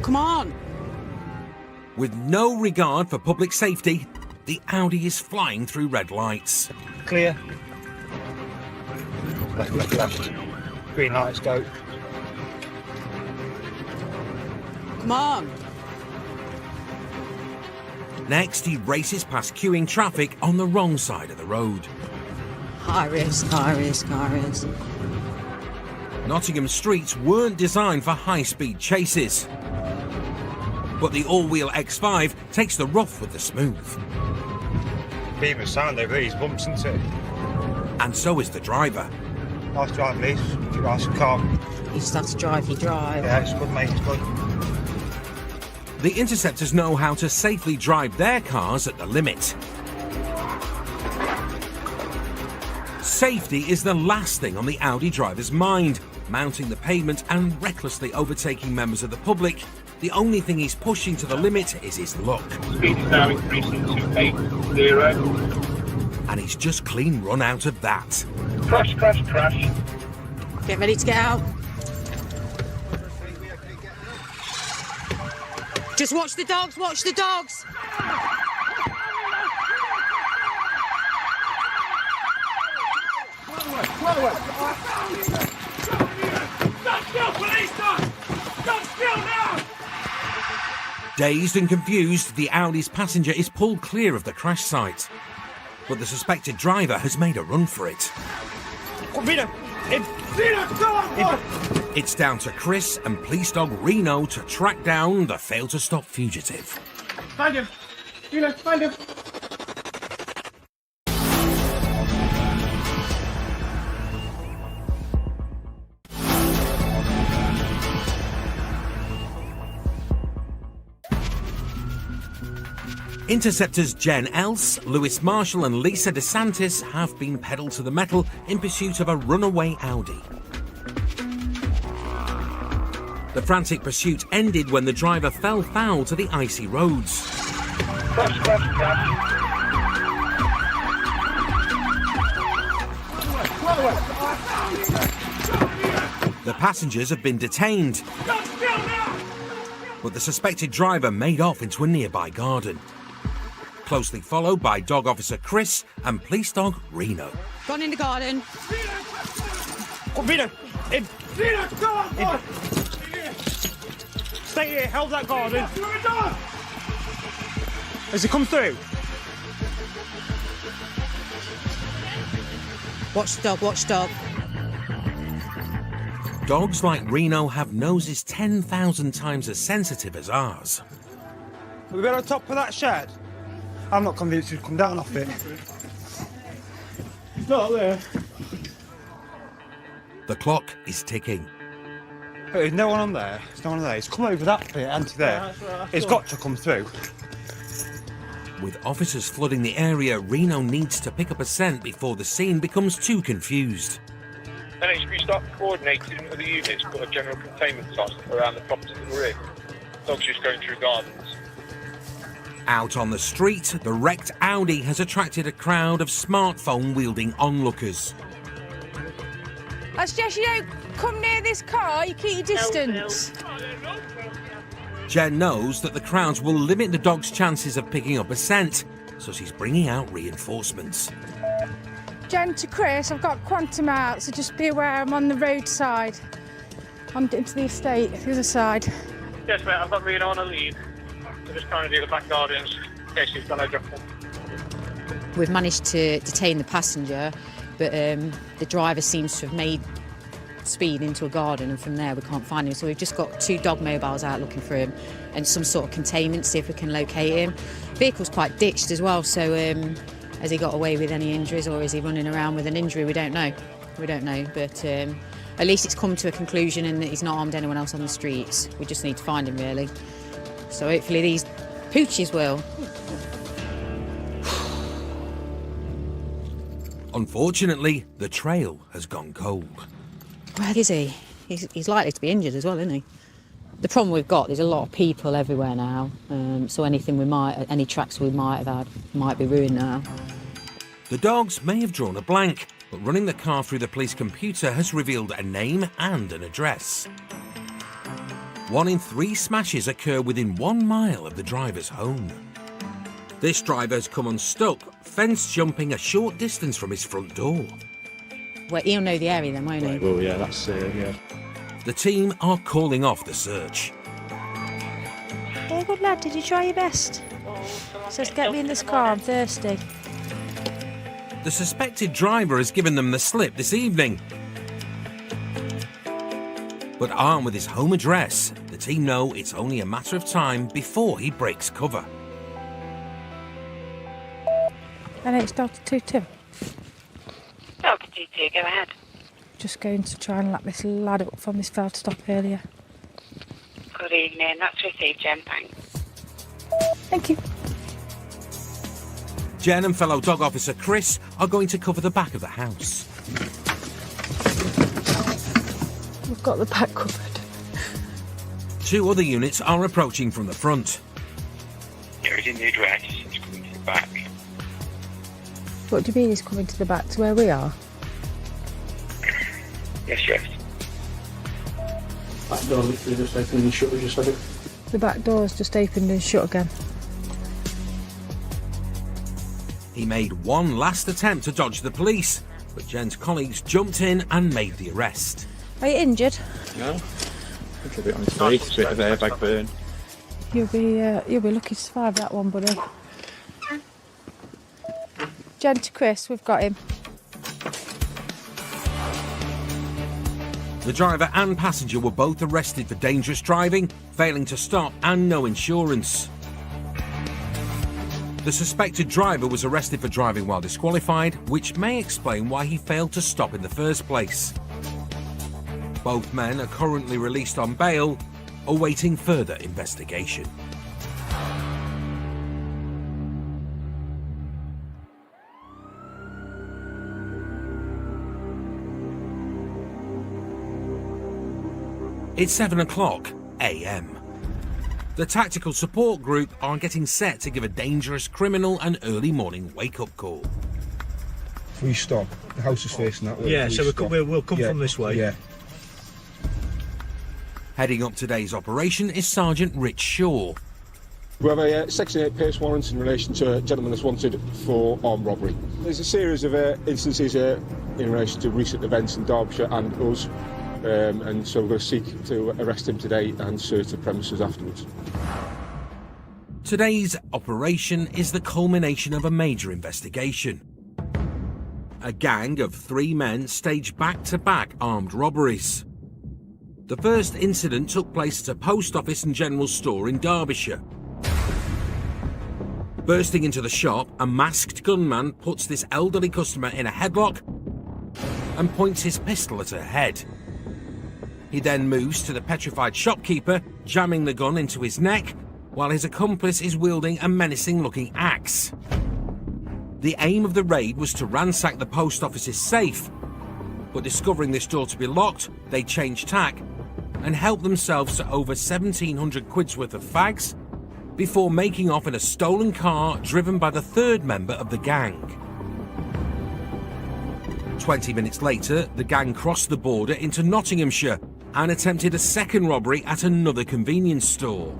Come on. With no regard for public safety, the Audi is flying through red lights. Clear. Left, left, left. Green lights, go. Come on. Next, he races past queuing traffic on the wrong side of the road. High risk, high risk, high risk. Nottingham streets weren't designed for high-speed chases. But the all-wheel X5 takes the rough with the smooth. Beaver sound over these bumps, isn't it? And so is the driver. Nice drive, Lee. Nice and calm. You start to drive, you drive. Yeah, it's good, mate, it's good. The Interceptors know how to safely drive their cars at the limit. Safety is the last thing on the Audi driver's mind. Mounting the pavement and recklessly overtaking members of the public, the only thing he's pushing to the limit is his luck. Speed is now increasing to 80. And he's just clean run out of that. Crash, crash, crash. Get ready to get out. Just watch the dogs, watch the dogs. Dazed and confused, the Audi's passenger is pulled clear of the crash site. But the suspected driver has made a run for it. It's down to Chris and police dog Reno to track down the failed-to-stop fugitive. Find him! Reno, find him! Interceptors Jen Else, Lewis Marshall and Lisa DeSantis have been pedal to the metal in pursuit of a runaway Audi. The frantic pursuit ended when the driver fell foul to the icy roads. Crash, crash, crash. The passengers have been detained, but the suspected driver made off into a nearby garden. Closely followed by dog officer Chris and police dog Reno. Gone in the garden. Oh, Reno! In! Reno, go on! In. Stay here, hold that garden. Has he come through? Watch the dog, watch the dog. Dogs like Reno have noses 10,000 times as sensitive as ours. We've been on top of that shed. I'm not convinced he'd come down off it. He's not there. The clock is ticking. There's no one on there. There's no one on there. He's come over that bit and to there. It's got to come through. With officers flooding the area, Reno needs to pick up a scent before the scene becomes too confused. NHB start coordinating with the units, put a general containment task around the property that we're in. Dogs just going through gardens. Out on the street, the wrecked Audi has attracted a crowd of smartphone-wielding onlookers. I suggest you don't come near this car, you keep your distance. Jen knows that the crowds will limit the dog's chances of picking up a scent, so she's bringing out reinforcements. Jen to Chris, I've got Quantum out, so just be aware I'm on the roadside. I'm into the estate, the other side. Yes, mate, I've got Reno on a lead. We're just trying to do the back gardens in case she's gone over. We've managed to detain the passenger, but the driver seems to have made speed into a garden, and from there we can't find him. So we've just got 2 dog mobiles out looking for him and some sort of containment to see if we can locate him. Vehicle's quite ditched as well, so has he got away with any injuries, or is he running around with an injury? We don't know. We don't know, but at least it's come to a conclusion and that he's not harmed anyone else on the streets. We just need to find him, really. So hopefully these pooches will. Unfortunately, the trail has gone cold. Where is he? He's likely to be injured as well, isn't he? The problem we've got, there's a lot of people everywhere now, so any tracks we might have had might be ruined now. The dogs may have drawn a blank, but running the car through the police computer has revealed a name and an address. 1 in 3 smashes occur within 1 mile of the driver's home. This driver has come unstuck, fence jumping a short distance from his front door. Well, he'll know the area then, won't he? Well, yeah, that's yeah. The team are calling off the search. Hey, good lad, did you try your best? Says get me in this car, I'm thirsty. The suspected driver has given them the slip this evening. But armed with his home address, the team know it's only a matter of time before he breaks cover. And it's Delta 22. Delta 22, go ahead. Just going to try and lap this lad up from this failed stop earlier. Good evening, that's received, Jen, thanks. Thank you. Jen and fellow dog officer Chris are going to cover the back of the house. We've got the back covered. 2 other units are approaching from the front. Here is in the address, it's coming to the back. What do you mean he's coming to the back, to where we are? Yes. Back door literally just opened and shut, we just had it. The back door's just opened and shut again. He made one last attempt to dodge the police, but Jen's colleagues jumped in and made the arrest. Are you injured? No. A bit on his face, a bit of airbag burn. You'll be lucky to survive that one, buddy. Jen to Chris, we've got him. The driver and passenger were both arrested for dangerous driving, failing to stop and no insurance. The suspected driver was arrested for driving while disqualified, which may explain why he failed to stop in the first place. Both men are currently released on bail, awaiting further investigation. It's 7 o'clock AM. The tactical support group are getting set to give a dangerous criminal an early morning wake-up call. If we stop, the house is facing that way. Yeah, so we'll come from this way. Yeah. Heading up today's operation is Sergeant Rich Shaw. We have a Section 8 PACE warrant in relation to a gentleman that's wanted for armed robbery. There's a series of instances in relation to recent events in Derbyshire and us. And so we're going to seek to arrest him today and search the premises afterwards. Today's operation is the culmination of a major investigation. A gang of 3 men staged back-to-back armed robberies. The first incident took place at a post office and general store in Derbyshire. Bursting into the shop, a masked gunman puts this elderly customer in a headlock and points his pistol at her head. He then moves to the petrified shopkeeper, jamming the gun into his neck, while his accomplice is wielding a menacing-looking axe. The aim of the raid was to ransack the post office's safe, but discovering this door to be locked, they changed tack and helped themselves to over 1,700 quid's worth of fags before making off in a stolen car driven by the 3rd member of the gang. 20 minutes later, the gang crossed the border into Nottinghamshire and attempted a second robbery at another convenience store.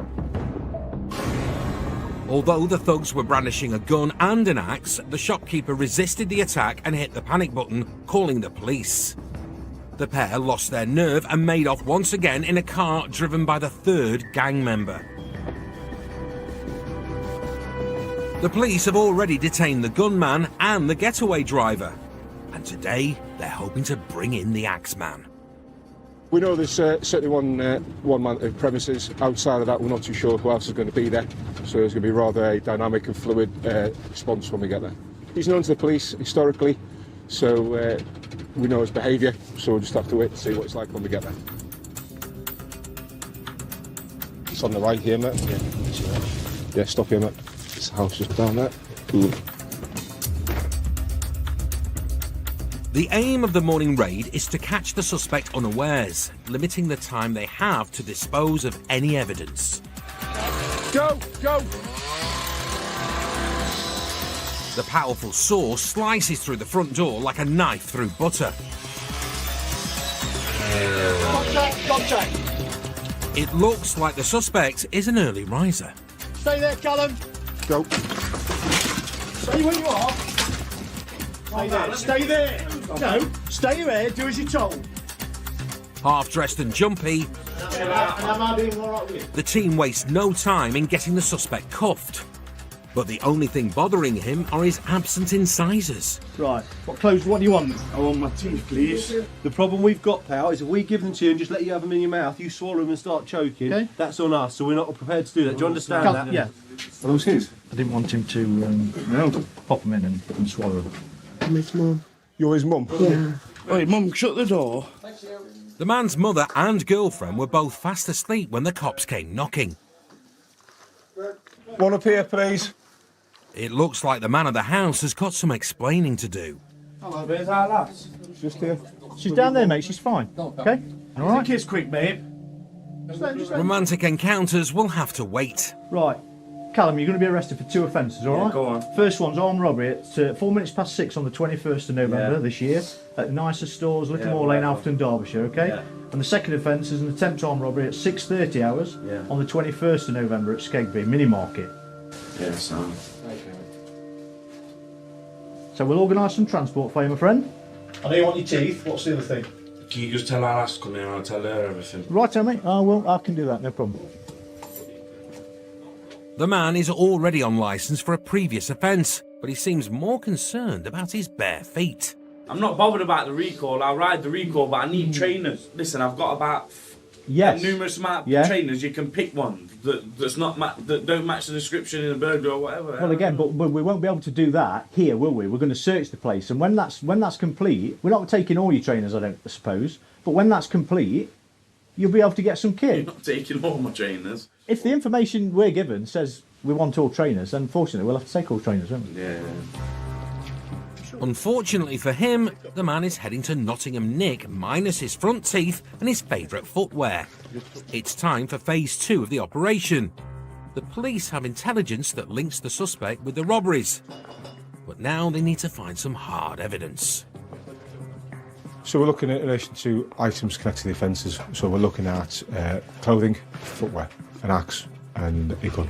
Although the thugs were brandishing a gun and an axe, the shopkeeper resisted the attack and hit the panic button, calling the police. The pair lost their nerve and made off once again in a car driven by the 3rd gang member. The police have already detained the gunman and the getaway driver, and today they're hoping to bring in the Axeman. We know there's certainly one man at the premises. Outside of that, we're not too sure who else is going to be there. So there's going to be rather a dynamic and fluid response when we get there. He's known to the police historically, so we know his behaviour. So we'll just have to wait and see what it's like when we get there. It's on the right here, mate. Yeah, stop here, mate. This house just down there. Ooh. The aim of the morning raid is to catch the suspect unawares, limiting the time they have to dispose of any evidence. Go! Go! The powerful saw slices through the front door like a knife through butter. Contact! Contact! It looks like the suspect is an early riser. Stay there, Callum. Go. Stay where you are. Stay there. Stay there. No, stay there. Do as you're told. Half-dressed and jumpy, the team wastes no time in getting the suspect cuffed. But the only thing bothering him are his absent incisors. Right, what clothes, what do you want? I want my teeth, please. The problem we've got, pal, is if we give them to you and just let you have them in your mouth, you swallow them and start choking, okay. That's on us, so we're not prepared to do that. Do you understand that? Yeah. Are those his? I didn't want him to pop them in and swallow them. I'm his mum. You're his mum? Yeah. Oi, Mum, shut the door. The man's mother and girlfriend were both fast asleep when the cops came knocking. One up here, please. It looks like the man of the house has got some explaining to do. Hello, there's our lass. Just here. She's down there, mate, she's fine. Okay? All right. Kiss quick, babe. Romantic encounters will have to wait. Right. Callum, you're going to be arrested for 2 offences, all right? Go on. First one's armed robbery at 4:06 on the 21st of November this year at Nicer Stores, Littlemore Lane, Alfton, Derbyshire, okay? Yeah. And the second offence is an attempt armed robbery at 6:30 hours on the 21st of November at Skegby, Mini Market. Yeah, Sam. So we'll organise some transport for you, my friend. I know you want your teeth. What's the other thing? Can you just tell our lass to come here and I'll tell her everything? Right, mate. I can do that, no problem. The man is already on licence for a previous offence, but he seems more concerned about his bare feet. I'm not bothered about the recall. I'll ride the recall, but I need trainers. Listen, I've got about a numerous amount of trainers. You can pick one that don't match the description in a burglar or whatever. Well, again, but we won't be able to do that here, will we? We're going to search the place, and when that's complete, we're not taking all your trainers, I don't suppose. But when that's complete, you'll be able to get some kit. You're not taking all my trainers. If the information we're given says we want all trainers, then unfortunately we'll have to take all trainers, won't we? Yeah. Unfortunately for him, the man is heading to Nottingham Nick minus his front teeth and his favourite footwear. It's time for phase 2 of the operation. The police have intelligence that links the suspect with the robberies, but now they need to find some hard evidence. So we're looking at in relation to items connected to the offences. So we're looking at clothing, footwear, an axe and a gun.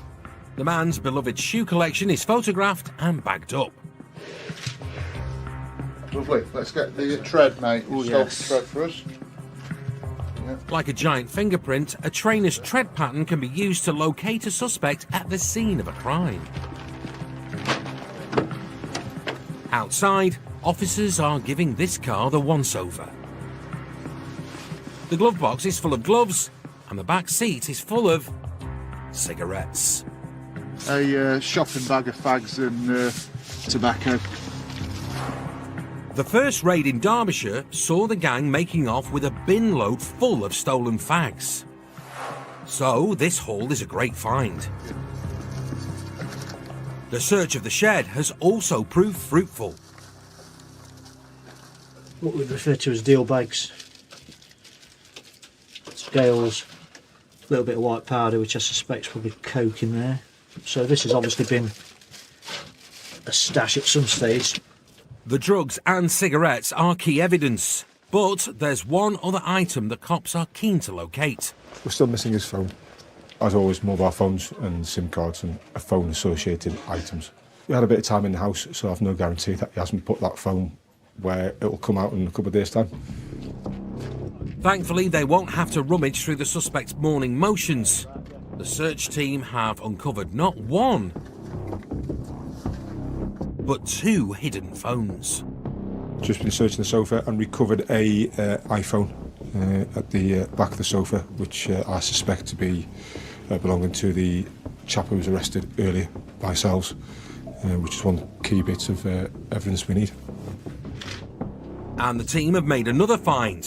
The man's beloved shoe collection is photographed and bagged up. Lovely. Let's get the tread, mate. Tread for us. Yeah. Like a giant fingerprint, a trainer's tread pattern can be used to locate a suspect at the scene of a crime. Outside, officers are giving this car the once-over. The glove box is full of gloves, and the back seat is full of cigarettes. A shopping bag of fags and tobacco. The first raid in Derbyshire saw the gang making off with a bin load full of stolen fags. So this haul is a great find. The search of the shed has also proved fruitful. What we refer to as deal bags. Scales, a little bit of white powder, which I suspect is probably coke in there. So this has obviously been a stash at some stage. The drugs and cigarettes are key evidence, but there's one other item the cops are keen to locate. We're still missing his phone. As always, mobile phones and SIM cards and phone-associated items. We had a bit of time in the house, so I've no guarantee that he hasn't put that phone where it will come out in a couple of days' time. Thankfully, they won't have to rummage through the suspect's morning motions. The search team have uncovered not one, but 2 hidden phones. Just been searching the sofa and recovered a iPhone at the back of the sofa, which I suspect to be belonging to the chap who was arrested earlier by ourselves, which is one of the key bits of evidence we need. And the team have made another find.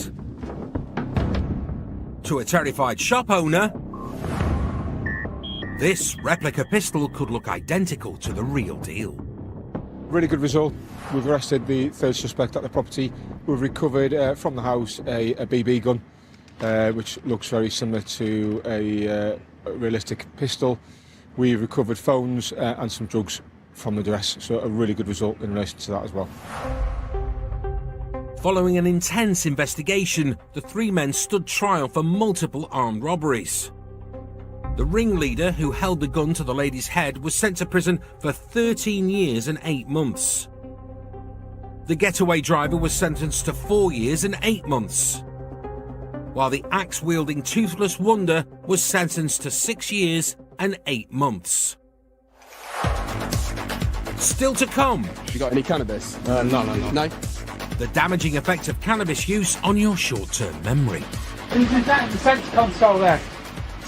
To a terrified shop owner, this replica pistol could look identical to the real deal. Really good result. We've arrested the third suspect at the property. We've recovered from the house a BB gun, which looks very similar to a realistic pistol. We recovered phones and some drugs from the dress, so a really good result in relation to that as well. Following an intense investigation, the three men stood trial for multiple armed robberies. The ringleader who held the gun to the lady's head was sent to prison for 13 years and 8 months. The getaway driver was sentenced to 4 years and 8 months, while the axe-wielding toothless wonder was sentenced to 6 years and 8 months. Still to come. You got any cannabis? No. The damaging effect of cannabis use on your short-term memory. Is that the centre console there?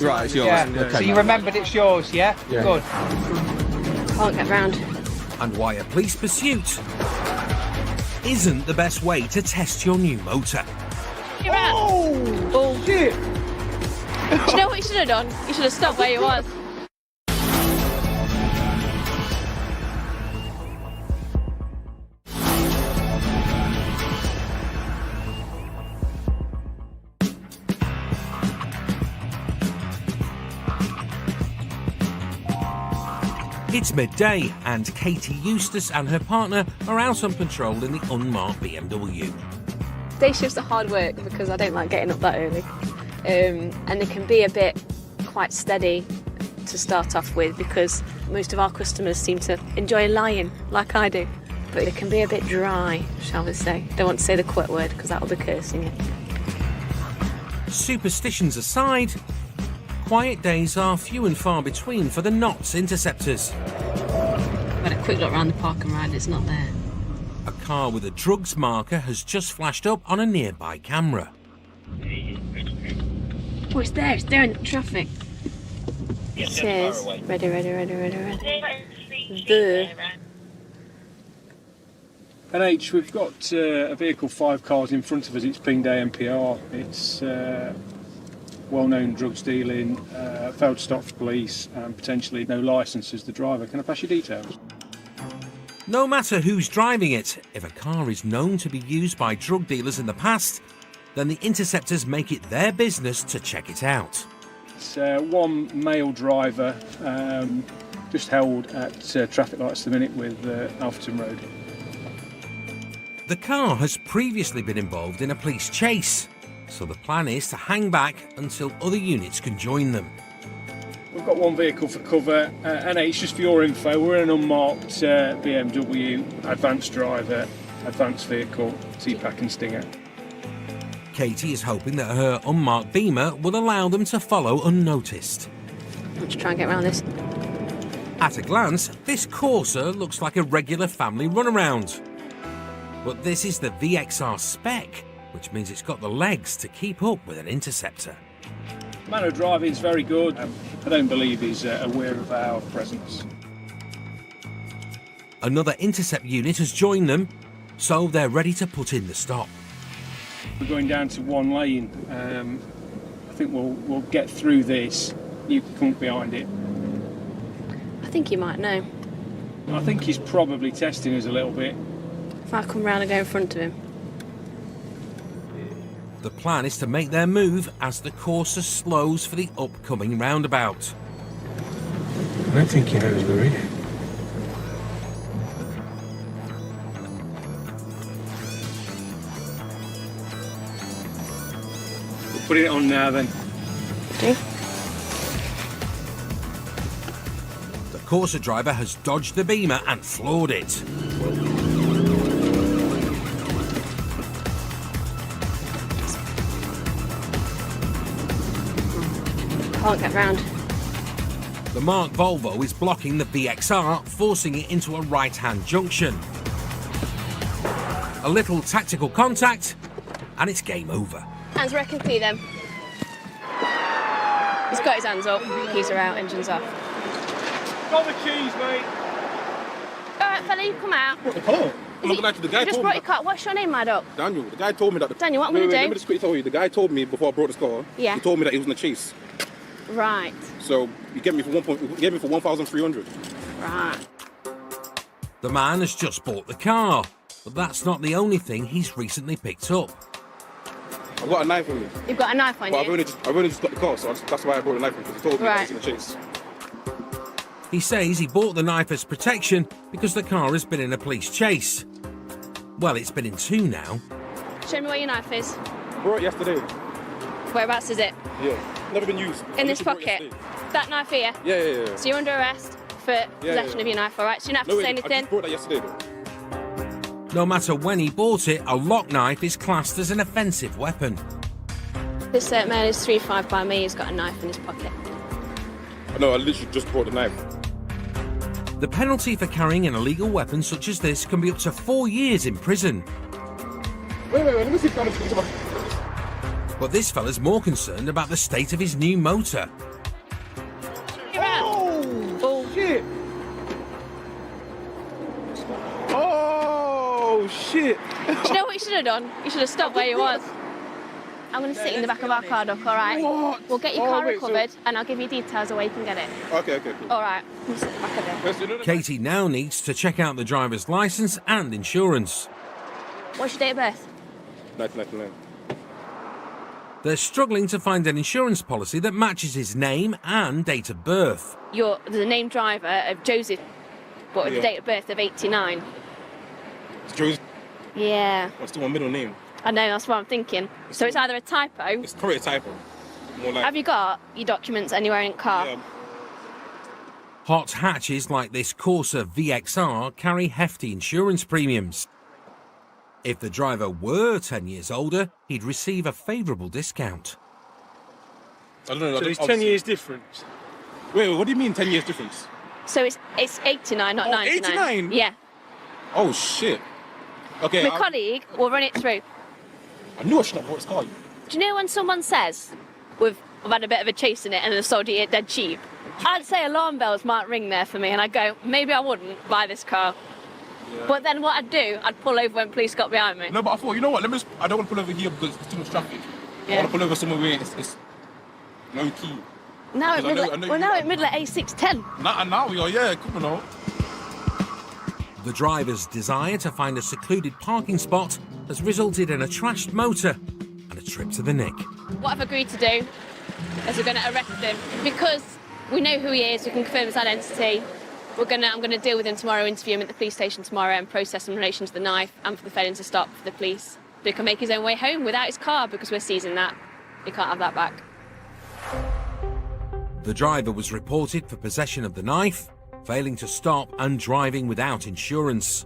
Right, it's yours. Yeah. Okay, So you remembered it's yours, yeah? Yeah. Good. Can't get round. And why a police pursuit isn't the best way to test your new motor. You're out. Oh, shit. Do you know what you should have done? You should have stopped where you was. It's midday, and Katie Eustace and her partner are out on patrol in the unmarked BMW. Day shifts are hard work because I don't like getting up that early. And they can be a bit quite steady to start off with because most of our customers seem to enjoy lying like I do. But they can be a bit dry, shall we say. Don't want to say the quit word because that'll be cursing it. Superstitions aside, quiet days are few and far between for the Notts Interceptors. Had a quick look around the park and ride, it's not there. A car with a drugs marker has just flashed up on a nearby camera. Oh, it's there in the traffic. It says, ready. The. NH, we've got a vehicle 5 cars in front of us. It's pinged AMPR. It's well-known drugs dealing, failed to stop for police, and potentially no licence as the driver. Can I pass your details? No matter who's driving it, if a car is known to be used by drug dealers in the past, then the Interceptors make it their business to check it out. It's one male driver, just held at traffic lights at the minute with Alfreton Road. The car has previously been involved in a police chase, so the plan is to hang back until other units can join them. We've got one vehicle for cover, NH, just for your info, we're in an unmarked BMW, advanced driver, advanced vehicle, T-Pack and Stinger. Katie is hoping that her unmarked Beamer will allow them to follow unnoticed. Let's try and get around this. At a glance, this Corsa looks like a regular family runaround. But this is the VXR spec, which means it's got the legs to keep up with an Interceptor. Manner of driving is very good. I don't believe he's aware of our presence. Another Intercept unit has joined them, so they're ready to put in the stop. We're going down to one lane. I think we'll get through this. You can come behind it. I think you might know. I think he's probably testing us a little bit. If I come round and go in front of him. The plan is to make their move as the Corsa slows for the upcoming roundabout. I don't think he knows we're in. We'll put it on now then. Okay. The Corsa driver has dodged the Beamer and floored it. Can't get round. The marked Volvo is blocking the VXR, forcing it into a right-hand junction. A little tactical contact, and it's game over. Hands where I can see them. He's got his hands up. Keys are out, engines off. Got the keys, mate. All right, fella, you come out. What the car? I'm not gonna lie to you, the guy You just told brought me your car. What's your name, Maddox? Daniel, the guy told me that... Daniel, what I'm going to do... Let me just quickly tell you, the guy told me before I brought this car, Yeah. he told me that he was in a chase. Right. So, he gave me for 1,300. Right. The man has just bought the car, but that's not the only thing he's recently picked up. I've got a knife on me. You've got a knife on But you? I've only just got the car, so that's why I brought a knife on me, because he told me that he was in a chase. He says he bought the knife as protection because the car has been in a police chase. Well, it's been in 2 now. Show me where your knife is. I brought it yesterday. Whereabouts is it? Yeah. Never been used. In this pocket? That knife here? Yeah. So you're under arrest for possession of your knife, all right? So you don't have to say anything. I just brought that yesterday, though. No matter when he bought it, a lock knife is classed as an offensive weapon. This man is 3-5 by me. He's got a knife in his pocket. No, I literally just brought the knife. The penalty for carrying an illegal weapon such as this can be up to 4 years in prison. Wait, let me see if I'm going to... But this fella's more concerned about the state of his new motor. Oh, shit! Oh, shit! Do you know what you should have done? You should have stopped where you was. I'm going to sit in the back of our car, Doc, all right? What? We'll get your car recovered and I'll give you details of where you can get it. Okay, cool. All right. We'll sit in the back of it. Katie now needs to check out the driver's licence and insurance. What's your date of birth? 1999. They're struggling to find an insurance policy that matches his name and date of birth. You're the named driver of Joseph, but with the date of birth of 89. It's Joe's. Yeah. That's still my middle name. I know, that's what I'm thinking. So it's either a typo. It's probably a typo. More like... Have you got your documents anywhere in the car? Yeah. Hot hatches like this Corsa VXR carry hefty insurance premiums. If the driver were 10 years older, he'd receive a favourable discount. I don't know. So it's 10 years difference. Wait, what do you mean 10 years difference? So it's 89, not 99. 89? Yeah. Oh, shit. Okay. My colleague will run it through. I knew I shouldn't have bought this car. Do you know when someone says, we've had a bit of a chase in it and they've sold it dead cheap? I'd say alarm bells might ring there for me and I'd go, maybe I wouldn't buy this car. Yeah. But then what I'd do, I'd pull over when police got behind me. No, but I thought, you know what, I don't want to pull over here because there's too much traffic. Yeah. I want to pull over somewhere where it's no key. Now we're now at middle of A610. Now we are, yeah, come on. The driver's desire to find a secluded parking spot has resulted in a trashed motor and a trip to the Nick. What I've agreed to do is we're going to arrest him because we know who he is, we can confirm his identity. I'm going to deal with him tomorrow, interview him at the police station tomorrow and process him in relation to the knife and for the failing to stop for the police. So he can make his own way home without his car because we're seizing that. He can't have that back. The driver was reported for possession of the knife, failing to stop and driving without insurance.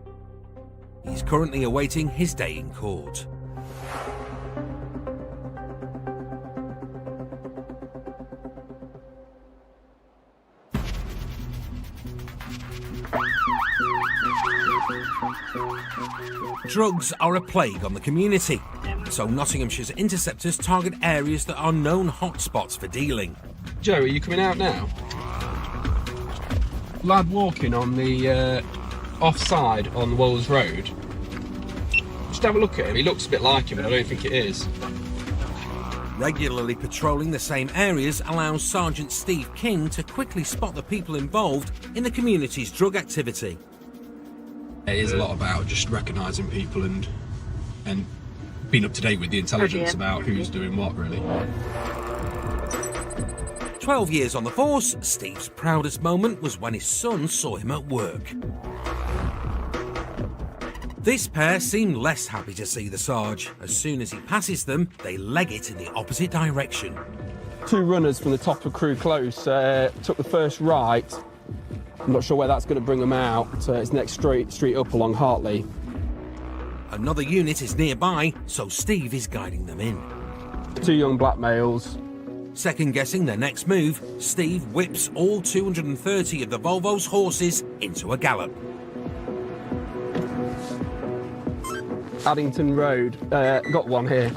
He's currently awaiting his day in court. Drugs are a plague on the community, so Nottinghamshire's Interceptors target areas that are known hotspots for dealing. Joe, are you coming out now? Lad walking on the offside on Wells Road. Just have a look at him. He looks a bit like him, but I don't think it is. Regularly patrolling the same areas allows Sergeant Steve King to quickly spot the people involved in the community's drug activity. It is a lot about just recognising people and being up to date with the intelligence about who's doing what, really. 12 years on the force, Steve's proudest moment was when his son saw him at work. This pair seem less happy to see the Sarge. As soon as he passes them, they leg it in the opposite direction. Two runners from the top of Crew Close took the first right. I'm not sure where that's going to bring them out. It's next street up along Hartley. Another unit is nearby, so Steve is guiding them in. Two young black males. Second-guessing their next move, Steve whips all 230 of the Volvo's horses into a gallop. Addington Road, got one here.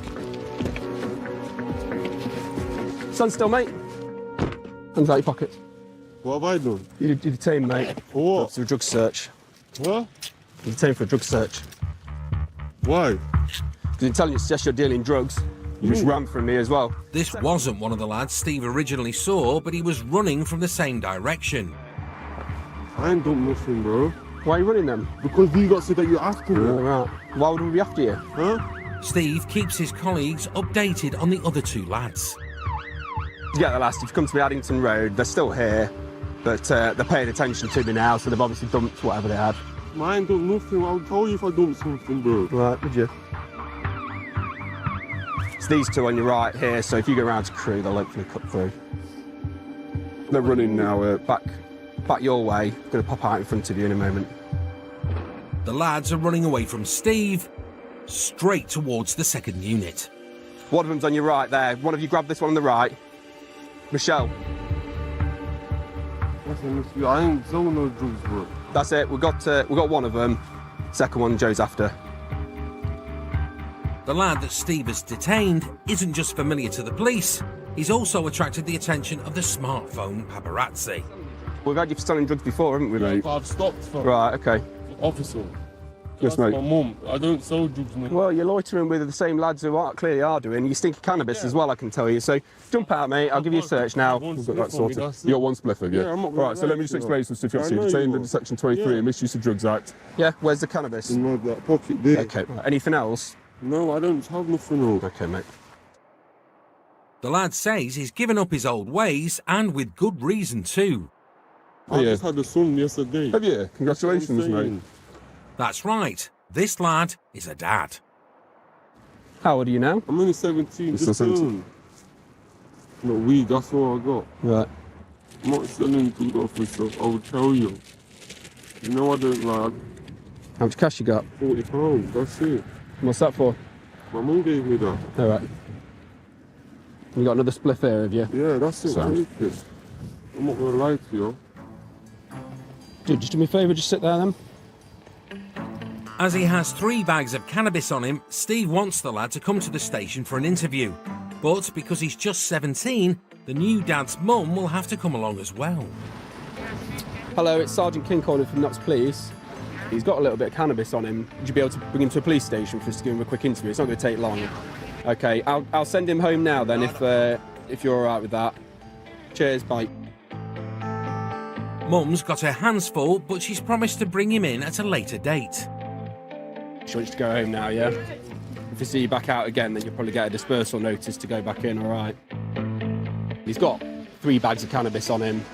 Stand still, mate. Hands out your pockets. What have I done? You're detained, mate. For what? For a drug search. What? You're detained for a drug search. Why? Because it's telling you suggest you're dealing drugs. You just ran from me as well. This wasn't one of the lads Steve originally saw, but he was running from the same direction. I ain't done nothing, bro. Why are you running them? Because you got said that you're after me. Right. Why would we be after you? Huh? Steve keeps his colleagues updated on the other two lads. You get the last, if you come to me Addington Road, they're still here, but they're paying attention to me now, so they've obviously dumped whatever they had. I ain't done nothing. I'll tell you if I dumped something, bro. Right, would you? It's these two on your right here, so if you go around to Crewe, they'll hopefully cut through. They're running now, back your way. Going to pop out in front of you in a moment. The lads are running away from Steve, straight towards the second unit. One of them's on your right there. One of you grab this one on the right. Michelle. I ain't selling no drugs, bro. That's it. We've got one of them. Second one, Joe's after. The lad that Steve has detained isn't just familiar to the police, he's also attracted the attention of the smartphone paparazzi. We've had you for selling drugs before, haven't we, mate? I've stopped for Right, okay. officer. Yes, That's mate. my mum. I don't sell drugs, mate. Well, you're loitering with the same lads who clearly are doing. You stink of cannabis as well, I can tell you. So jump out, mate. I'll give you a search now. We've got that sorted. You got one spliff, have you? Yeah, I'm not right, so let me just explain some stuff. You're detained under Section 23 and Misuse of Drugs Act. Yeah, where's the cannabis? In that pocket there. Okay, right. Anything else? No, I don't have nothing else. Okay, mate. The lad says he's given up his old ways, and with good reason too. I just had a son yesterday. Have you? Congratulations, mate. That's right. This lad is a dad. How old are you now? I'm only 17. You're still 17? Not weed, that's all I got. Right. I'm not selling good off myself, I will tell you. You know I don't like... How much cash you got? £40, that's it. What's that for? My mum gave me that. All right. You got another spliff here, have you? Yeah, that's it. Sorry. Take it. I'm not going to lie to you. Dude, just do me a favour, just sit there then. As he has 3 bags of cannabis on him, Steve wants the lad to come to the station for an interview. But because he's just 17, the new dad's mum will have to come along as well. Hello, it's Sergeant King calling from Notts Police. He's got a little bit of cannabis on him. Would you be able to bring him to a police station for us to give him a quick interview? It's not going to take long. Okay, I'll send him home now then if you're all right with that. Cheers, bye. Mum's got her hands full, but she's promised to bring him in at a later date. She wants you to go home now, yeah? If we see you back out again, then you'll probably get a dispersal notice to go back in, all right? He's got 3 bags of cannabis on him,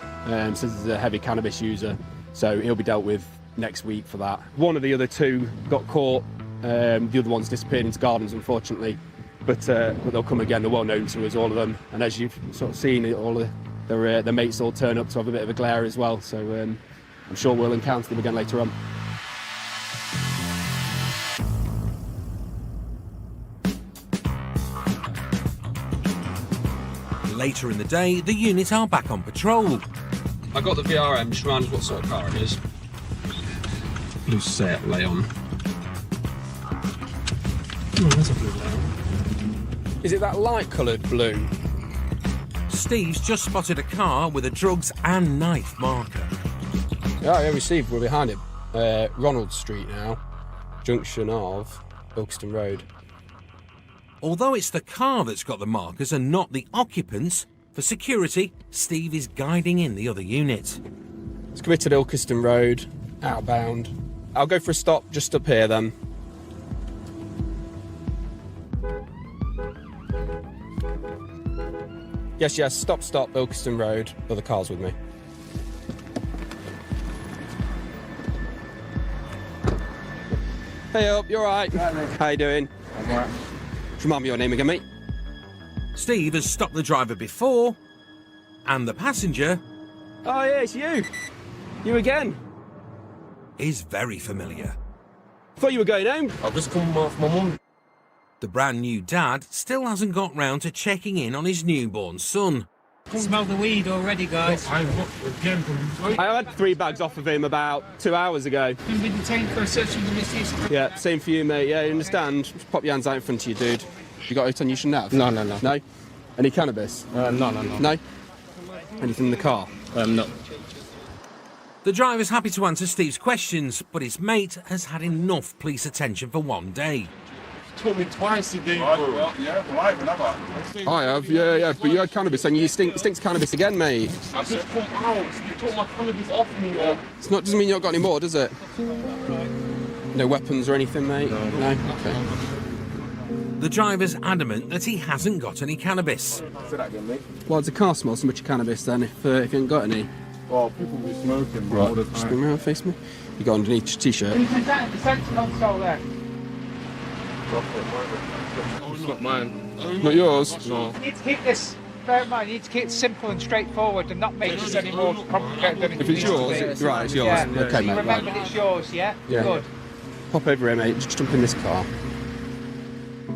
says he's a heavy cannabis user, so he'll be dealt with next week for that. One of the other 2 got caught, the other one's disappeared into gardens, unfortunately, but they'll come again. They're well known to us, all of them, and as you've sort of seen, all of their mates all turn up to have a bit of a glare as well, so I'm sure we'll encounter them again later on. Later in the day, the unit are back on patrol. I got the VRM, just remind us what sort of car it is. Blue Seat Leon. Oh, that's a blue Leon. Is it that light coloured blue? Steve's just spotted a car with a drugs and knife marker. Yeah, I received. We're behind it. Ronald Street now, junction of Ilkeston Road. Although it's the car that's got the markers and not the occupants, for security, Steve is guiding in the other unit. It's committed Ilkeston Road, outbound. I'll go for a stop just up here then. Yes, stop, Ilkeston Road. Other cars with me. Hey up, you alright? How you doing? I'm alright. Remind me your name again, mate. Steve has stopped the driver before, and the passenger... Oh yeah, it's you. You again. ...is very familiar. Thought you were going home. I've just come off my mum. The brand new dad still hasn't got round to checking in on his newborn son. Smell the weed already, guys. I had 3 bags off of him about 2 hours ago. You've been detained for a search of the misuse. Yeah, same for you, mate. Yeah, you understand? Just pop your hands out in front of you, dude. You got it on you shouldn't have? No. No? Any cannabis? No. No? Anything in the car? No. The driver's happy to answer Steve's questions, but his mate has had enough police attention for one day. Told me twice today, Right, bro. well, yeah, right, whenever. I have, yeah, but you had cannabis and you stinks cannabis again, mate. I just come out. You took my cannabis off me, yeah. It's not, doesn't mean you've not got any more, does it? No weapons or anything, mate? No? Okay. The driver's adamant that he hasn't got any cannabis. Say that again, mate. Why does the car smell so much of cannabis then if you haven't got any? Well, people be smoking, bro, all the Just time. bring around, face me. You got underneath your t-shirt. The centre console there. It's not mine. Not yours? No. You need to keep this, bear in mind, you need to keep it simple and straightforward and not make this any more complicated than it If it's needs to yours, be. right, it's yours. Yeah. Okay, mate, Remember right. it's yours, yeah? Yeah. Good. Pop over here, mate. Just jump in this car.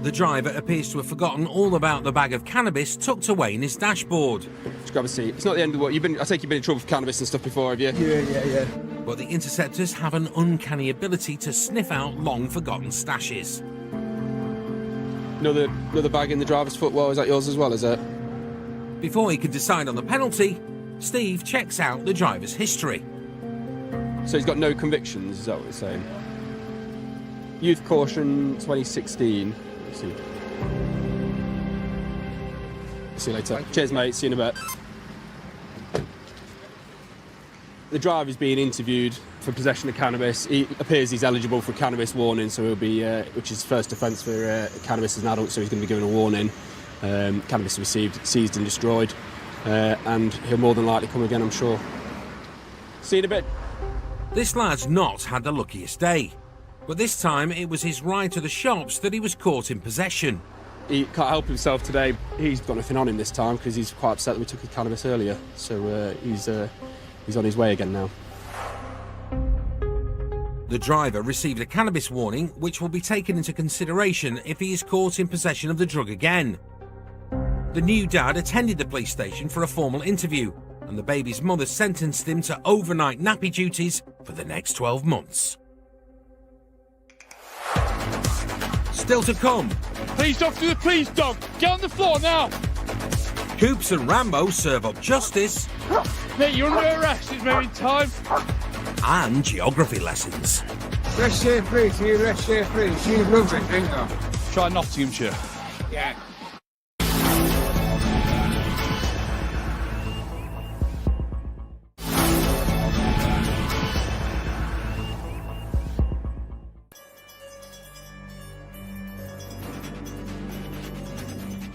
The driver appears to have forgotten all about the bag of cannabis tucked away in his dashboard. Just grab a seat. It's not the end of what you've been. I take you've been in trouble for cannabis and stuff before, have you? Yeah. But the Interceptors have an uncanny ability to sniff out long-forgotten stashes. Another bag in the driver's footwell. Is that yours as well? Is it? Before he can decide on the penalty, Steve checks out the driver's history. So he's got no convictions. Is that what you're saying? Youth caution 2016. Let's see. See you later. Cheers, mate. See you in a bit. The driver's being interviewed for possession of cannabis. He appears he's eligible for cannabis warning, so he'll be, which is first offence for cannabis as an adult, so he's going to be given a warning. Cannabis received, seized and destroyed, and he'll more than likely come again, I'm sure. See you in a bit. This lad's not had the luckiest day, but this time it was his ride to the shops that he was caught in possession. He can't help himself today. He's got nothing on him this time because he's quite upset that we took his cannabis earlier, so he's on his way again now. The driver received a cannabis warning, which will be taken into consideration if he is caught in possession of the drug again. The new dad attended the police station for a formal interview, and the baby's mother sentenced him to overnight nappy duties for the next 12 months. Still to come. Police officer, please, dog. Get on the floor now. Coops and Rambo serve up justice. Mate, you're under arrest. It's moving time. And geography lessons. Rest here, please. Rest here, please. She's lovely, ain't you? Try Nottinghamshire. Yeah.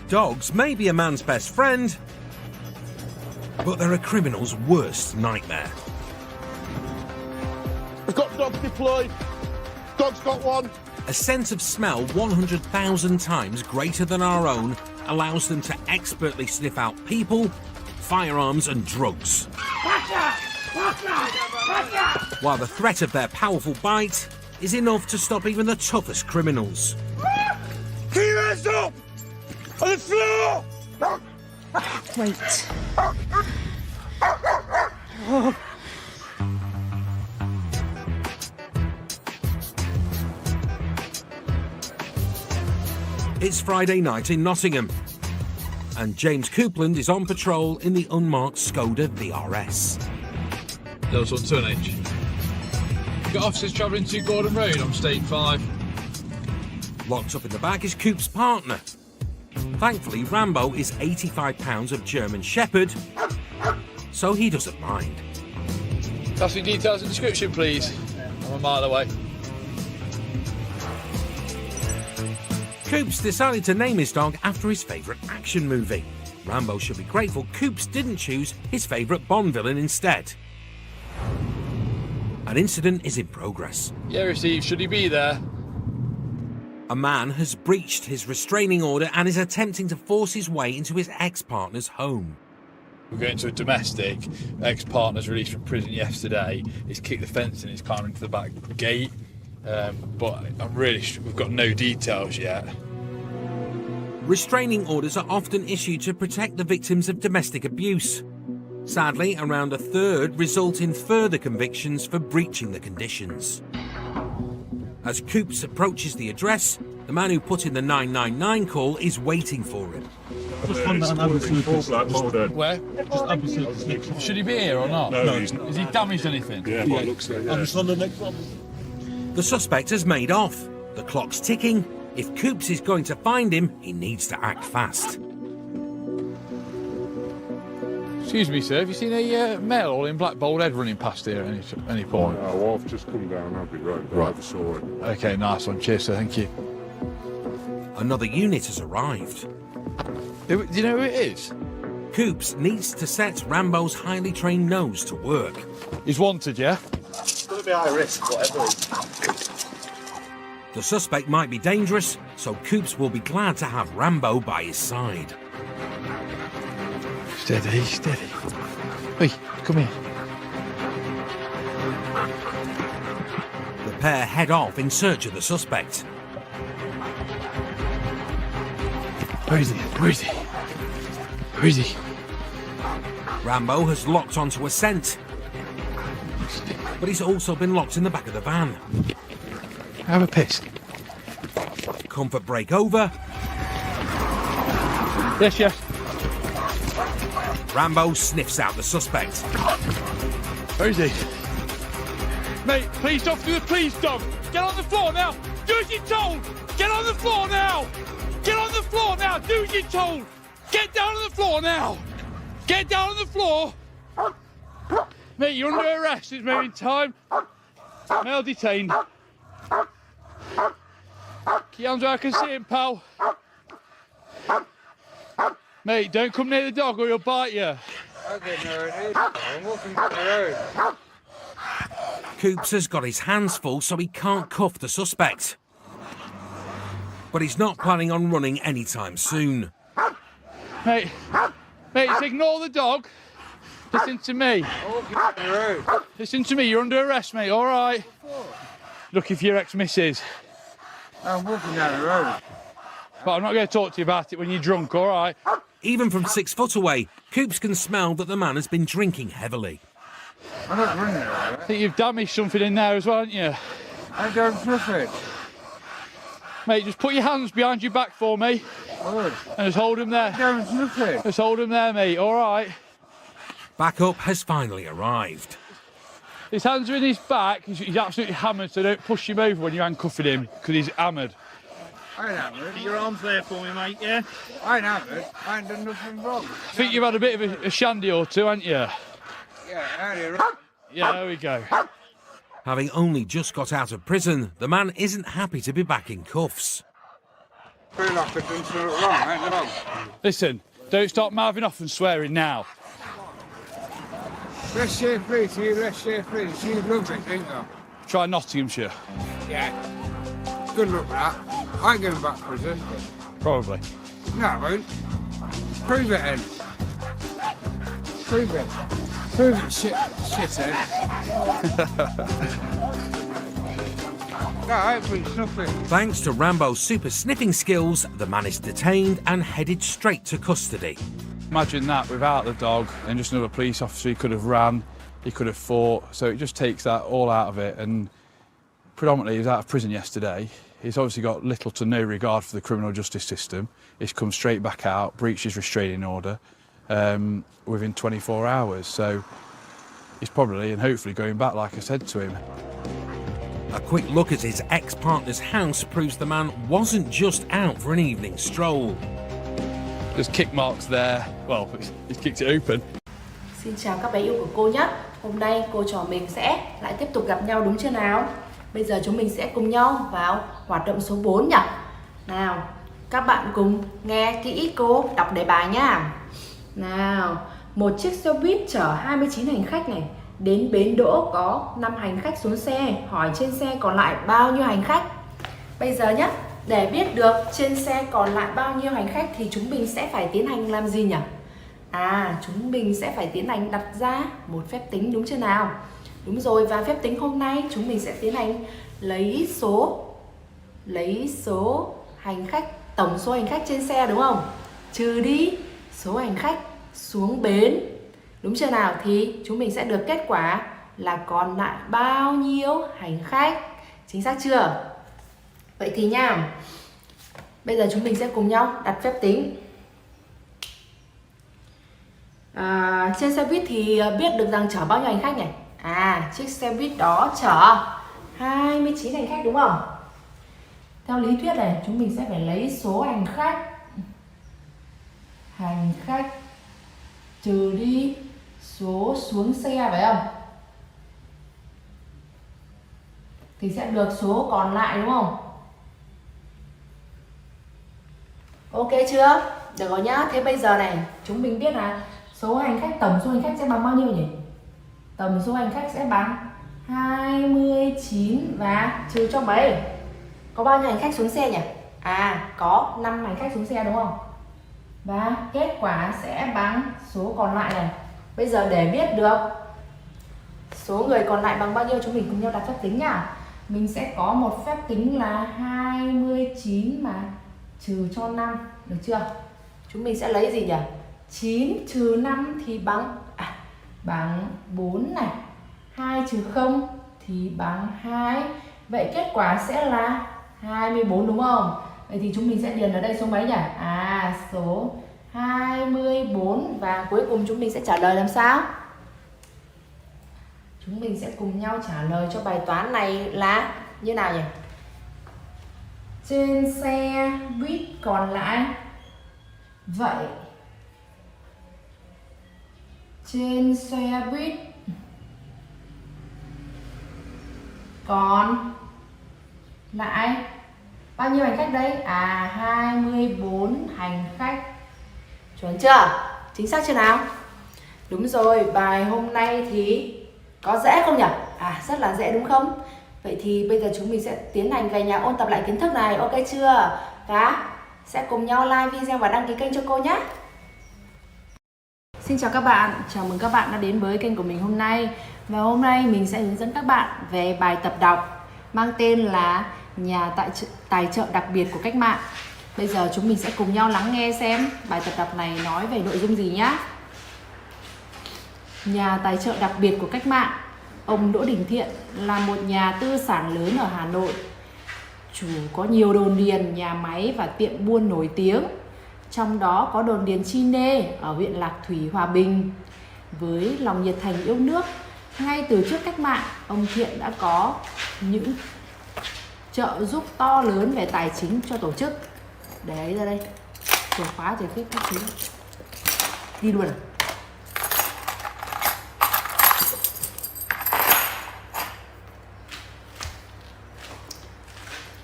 Dogs may be a man's best friend, but they're a criminal's worst nightmare. I've got dogs deployed. Dog's got one. A sense of smell 100,000 times greater than our own allows them to expertly sniff out people, firearms and drugs. While the threat of their powerful bite is enough to stop even the toughest criminals. Keep your hands up! On the floor! Wait. It's Friday night in Nottingham, and James Coupland is on patrol in the unmarked Skoda VRS. Those on tonnage. Got officers travelling to Gordon Road on State 5. Locked up in the back is Coop's partner. Thankfully, Rambo is 85 pounds of German Shepherd, so he doesn't mind. Pass me details and description, please. I'm a mile away. Coops decided to name his dog after his favourite action movie. Rambo should be grateful Coops didn't choose his favourite Bond villain instead. An incident is in progress. Yeah, received. Should he be there? A man has breached his restraining order and is attempting to force his way into his ex-partner's home. We're going to a domestic. Ex-partner's released from prison yesterday. He's kicked the fence and he's climbed into the back gate. But we've got no details yet. Restraining orders are often issued to protect the victims of domestic abuse. Sadly, around a third result in further convictions for breaching the conditions. As Coops approaches the address, The man who put in the 999 call is waiting for him. Where? Should he be here or not? No, he's not. Has he damaged anything? Yeah, by the looks of it. I'm just on the next one. The suspect has made off. The clock's ticking. If Coops is going to find him, he needs to act fast. Excuse me, sir. Have you seen a male all in black bald head running past here at any point? No, well, I've just come down. I'll be right. Right. I saw it. Okay, nice one. Cheers, sir. Thank you. Another unit has arrived. Do you know who it is? Coops needs to set Rambo's highly trained nose to work. He's wanted, yeah? It's going to be high risk, whatever it is. The suspect might be dangerous, so Coops will be glad to have Rambo by his side. Steady, steady. Hey, come here. The pair head off in search of the suspect. Where is he? Where is he? Where is he? Rambo has locked onto a scent, but he's also been locked in the back of the van. Have a piss. Comfort break over. Yes, yes. Rambo sniffs out the suspect. Where is he? Mate, police officer, please dog. Get on the floor now. Do as you're told. Get on the floor now. Get on the floor now. Do as you're told. Get down on the floor now. Get down on the floor. Mate, you're under arrest. It's moving time. Male detained. Keep your hands where I can see him, pal. Mate, don't come near the dog or he'll bite you. I'm walking down the road. Coops has got his hands full, so he can't cuff the suspect. But he's not planning on running anytime soon. Mate, just ignore the dog. Listen to me. I'm walking down the road. Listen to me, you're under arrest, mate, all right? Looking for your ex-missus. I'm walking down the road. But I'm not going to talk to you about it when you're drunk, all right? Even from 6 foot away, Coops can smell that the man has been drinking heavily. I'm not running it, right? I think you've damaged something in there as well, haven't you? I don't sniff it. Mate, just put your hands behind your back for me. Good. And just hold him there. I don't sniff it. Just hold him there, mate, all right? Backup has finally arrived. His hands are in his back. He's absolutely hammered, so don't push him over when you're handcuffing him, because he's hammered. I ain't hammered. Keep your arms there for me, mate, yeah? I ain't hammered. I ain't done nothing wrong. I think you've had a bit of a shandy or two, haven't you? Yeah, earlier. Yeah, there we go. Having only just got out of prison, the man isn't happy to be back in cuffs. Feel like I've done something wrong, ain't I wrong? Listen, don't start mouthing off and swearing now. Let's say please, let's say please. She's lovely, ain't you? Try Nottinghamshire. Yeah. Good luck with that. I ain't going back to prison. Probably. No, I won't. Prove it then. Prove it. Prove it, shithead. No, I ain't been snuffing. Thanks to Rambo's super sniffing skills, the man is detained and headed straight to custody. Imagine that without the dog and just another police officer. He could have ran, he could have fought, so it just takes that all out of it. And predominantly he was out of prison yesterday. He's obviously got little to no regard for the criminal justice system. He's come straight back out, breached his restraining order within 24 hours. So he's probably and hopefully going back, like I said to him. A quick look at his ex-partner's house proves the man wasn't just out for an evening stroll. There's kick marks there. Well, he's kicked it open. Xin chào các bé yêu của cô nhé. Hôm nay cô trò mình sẽ lại tiếp tục gặp nhau đúng chưa nào? Bây giờ chúng mình sẽ cùng nhau vào hoạt động số 4 nhỉ? Nào, các bạn cùng nghe kỹ cô đọc đề bài nhá. Nào, một chiếc xe buýt chở 29 hành khách này đến bến đỗ có 5 hành khách xuống xe. Hỏi trên xe còn lại bao nhiêu hành khách? Bây giờ nhé, để biết được trên xe còn lại bao nhiêu hành khách thì chúng mình sẽ phải tiến hành làm gì nhỉ? Chúng mình sẽ phải tiến hành đặt ra một phép tính đúng chưa nào? Đúng rồi, và phép tính hôm nay chúng mình sẽ tiến hành lấy số hành khách, tổng số hành khách trên xe đúng không? Trừ đi số hành khách xuống bến. Đúng chưa nào? Thì chúng mình sẽ được kết quả là còn lại bao nhiêu hành khách. Chính xác chưa? Vậy thì nha, Bây giờ chúng mình sẽ cùng nhau đặt phép tính. Trên xe buýt thì biết được rằng chở bao nhiêu hành khách nhỉ? Chiếc xe buýt đó chở 29 hành khách đúng không? Theo lý thuyết này, chúng mình sẽ phải lấy số hành khách trừ đi số xuống xe phải không? Thì sẽ được số còn lại đúng không? Ok chưa? Được rồi nhá. Thế bây giờ này, chúng mình biết là tổng số hành khách sẽ bằng bao nhiêu nhỉ? Tổng số hành khách sẽ bằng 29 và trừ cho mấy? Có bao nhiêu hành khách xuống xe nhỉ? Có 5 hành khách xuống xe đúng không? Và kết quả sẽ bằng số còn lại này. Bây giờ để biết được số người còn lại bằng bao nhiêu, chúng mình cùng nhau đặt phép tính nhá. Mình sẽ có một phép tính là 29 mà trừ cho 5, được chưa? Chúng mình sẽ lấy gì nhỉ? 9 trừ 5 thì bằng 4 này. 2 trừ 0 thì bằng 2. Vậy kết quả sẽ là 24 đúng không? Vậy thì chúng mình sẽ điền ở đây số mấy nhỉ? Số 24. Và cuối cùng chúng mình sẽ trả lời làm sao? Chúng mình sẽ cùng nhau trả lời cho bài toán này là như nào nhỉ? Trên xe buýt còn lại. Vậy trên xe buýt còn lại bao nhiêu hành khách đấy? 24 hành khách. Chuẩn chưa? Chính xác chưa nào? Đúng rồi, bài hôm nay thì có dễ không nhỉ? Rất là dễ đúng không? Vậy thì bây giờ chúng mình sẽ tiến hành về nhà ôn tập lại kiến thức này, ok chưa? Và sẽ cùng nhau like video và đăng ký kênh cho cô nhé. Xin chào các bạn, chào mừng các bạn đã đến với kênh của mình hôm nay. Và hôm nay mình sẽ hướng dẫn các bạn về bài tập đọc mang tên là Nhà tài trợ đặc biệt của cách mạng. Bây giờ chúng mình sẽ cùng nhau lắng nghe xem bài tập đọc này nói về nội dung gì nhé. Nhà tài trợ đặc biệt của cách mạng. Ông Đỗ Đình Thiện là một nhà tư sản lớn ở Hà Nội, chủ có nhiều đồn điền, nhà máy và tiệm buôn nổi tiếng. Trong đó có đồn điền Chi Nê ở huyện Lạc Thủy, Hòa Bình. Với lòng nhiệt thành yêu nước, ngay từ trước cách mạng, ông Thiện đã có những trợ giúp to lớn về tài chính cho tổ chức. Để ấy ra đây, chìa khóa rồi viết các thứ. Đi luôn à?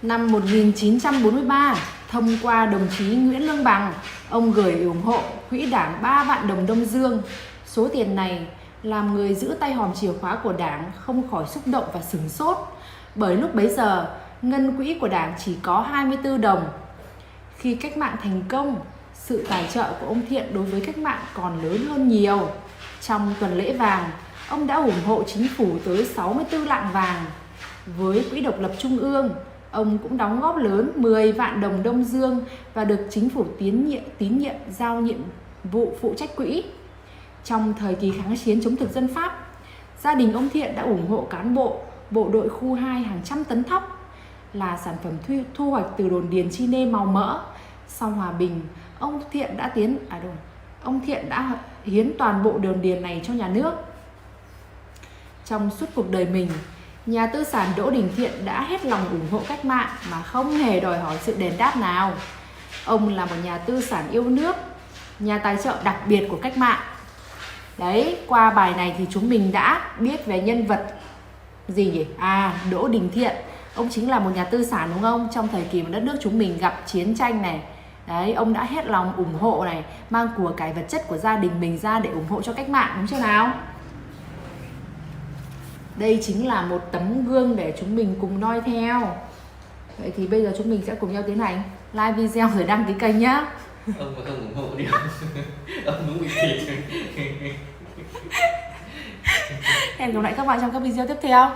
Năm 1943, thông qua đồng chí Nguyễn Lương Bằng, ông gửi ủng hộ quỹ đảng 3 vạn đồng Đông Dương. Số tiền này làm người giữ tay hòm chìa khóa của đảng không khỏi xúc động và sửng sốt. Bởi lúc bấy giờ, ngân quỹ của đảng chỉ có 24 đồng. Khi cách mạng thành công, sự tài trợ của ông Thiện đối với cách mạng còn lớn hơn nhiều. Trong tuần lễ vàng, ông đã ủng hộ chính phủ tới 64 lạng vàng. Với quỹ độc lập trung ương, ông cũng đóng góp lớn 10 vạn đồng Đông Dương và được chính phủ tín nhiệm giao nhiệm vụ phụ trách quỹ. Trong thời kỳ kháng chiến chống thực dân Pháp, gia đình ông Thiện đã ủng hộ cán bộ bộ đội khu 2 hàng trăm tấn thóc, là sản phẩm thu hoạch từ đồn điền Chi Nê màu mỡ. Sau hòa bình, ông Thiện đã hiến toàn bộ đồn điền này cho nhà nước. Trong suốt cuộc đời mình, nhà tư sản Đỗ Đình Thiện đã hết lòng ủng hộ cách mạng mà không hề đòi hỏi sự đền đáp nào. Ông là một nhà tư sản yêu nước, nhà tài trợ đặc biệt của cách mạng. Đấy, qua bài này thì chúng mình đã biết về nhân vật gì nhỉ? Đỗ Đình Thiện. Ông chính là một nhà tư sản đúng không? Trong thời kỳ mà đất nước chúng mình gặp chiến tranh này. Đấy, ông đã hết lòng ủng hộ này, mang của cải vật chất của gia đình mình ra để ủng hộ cho cách mạng, đúng chưa nào? Đây chính là một tấm gương để chúng mình cùng noi theo. Vậy thì bây giờ chúng mình sẽ cùng nhau tiến hành like video rồi đăng ký kênh nhá. Ông mà không ủng hộ đi. Ông đúng bị thiệt. Hẹn gặp lại các bạn trong các video tiếp theo.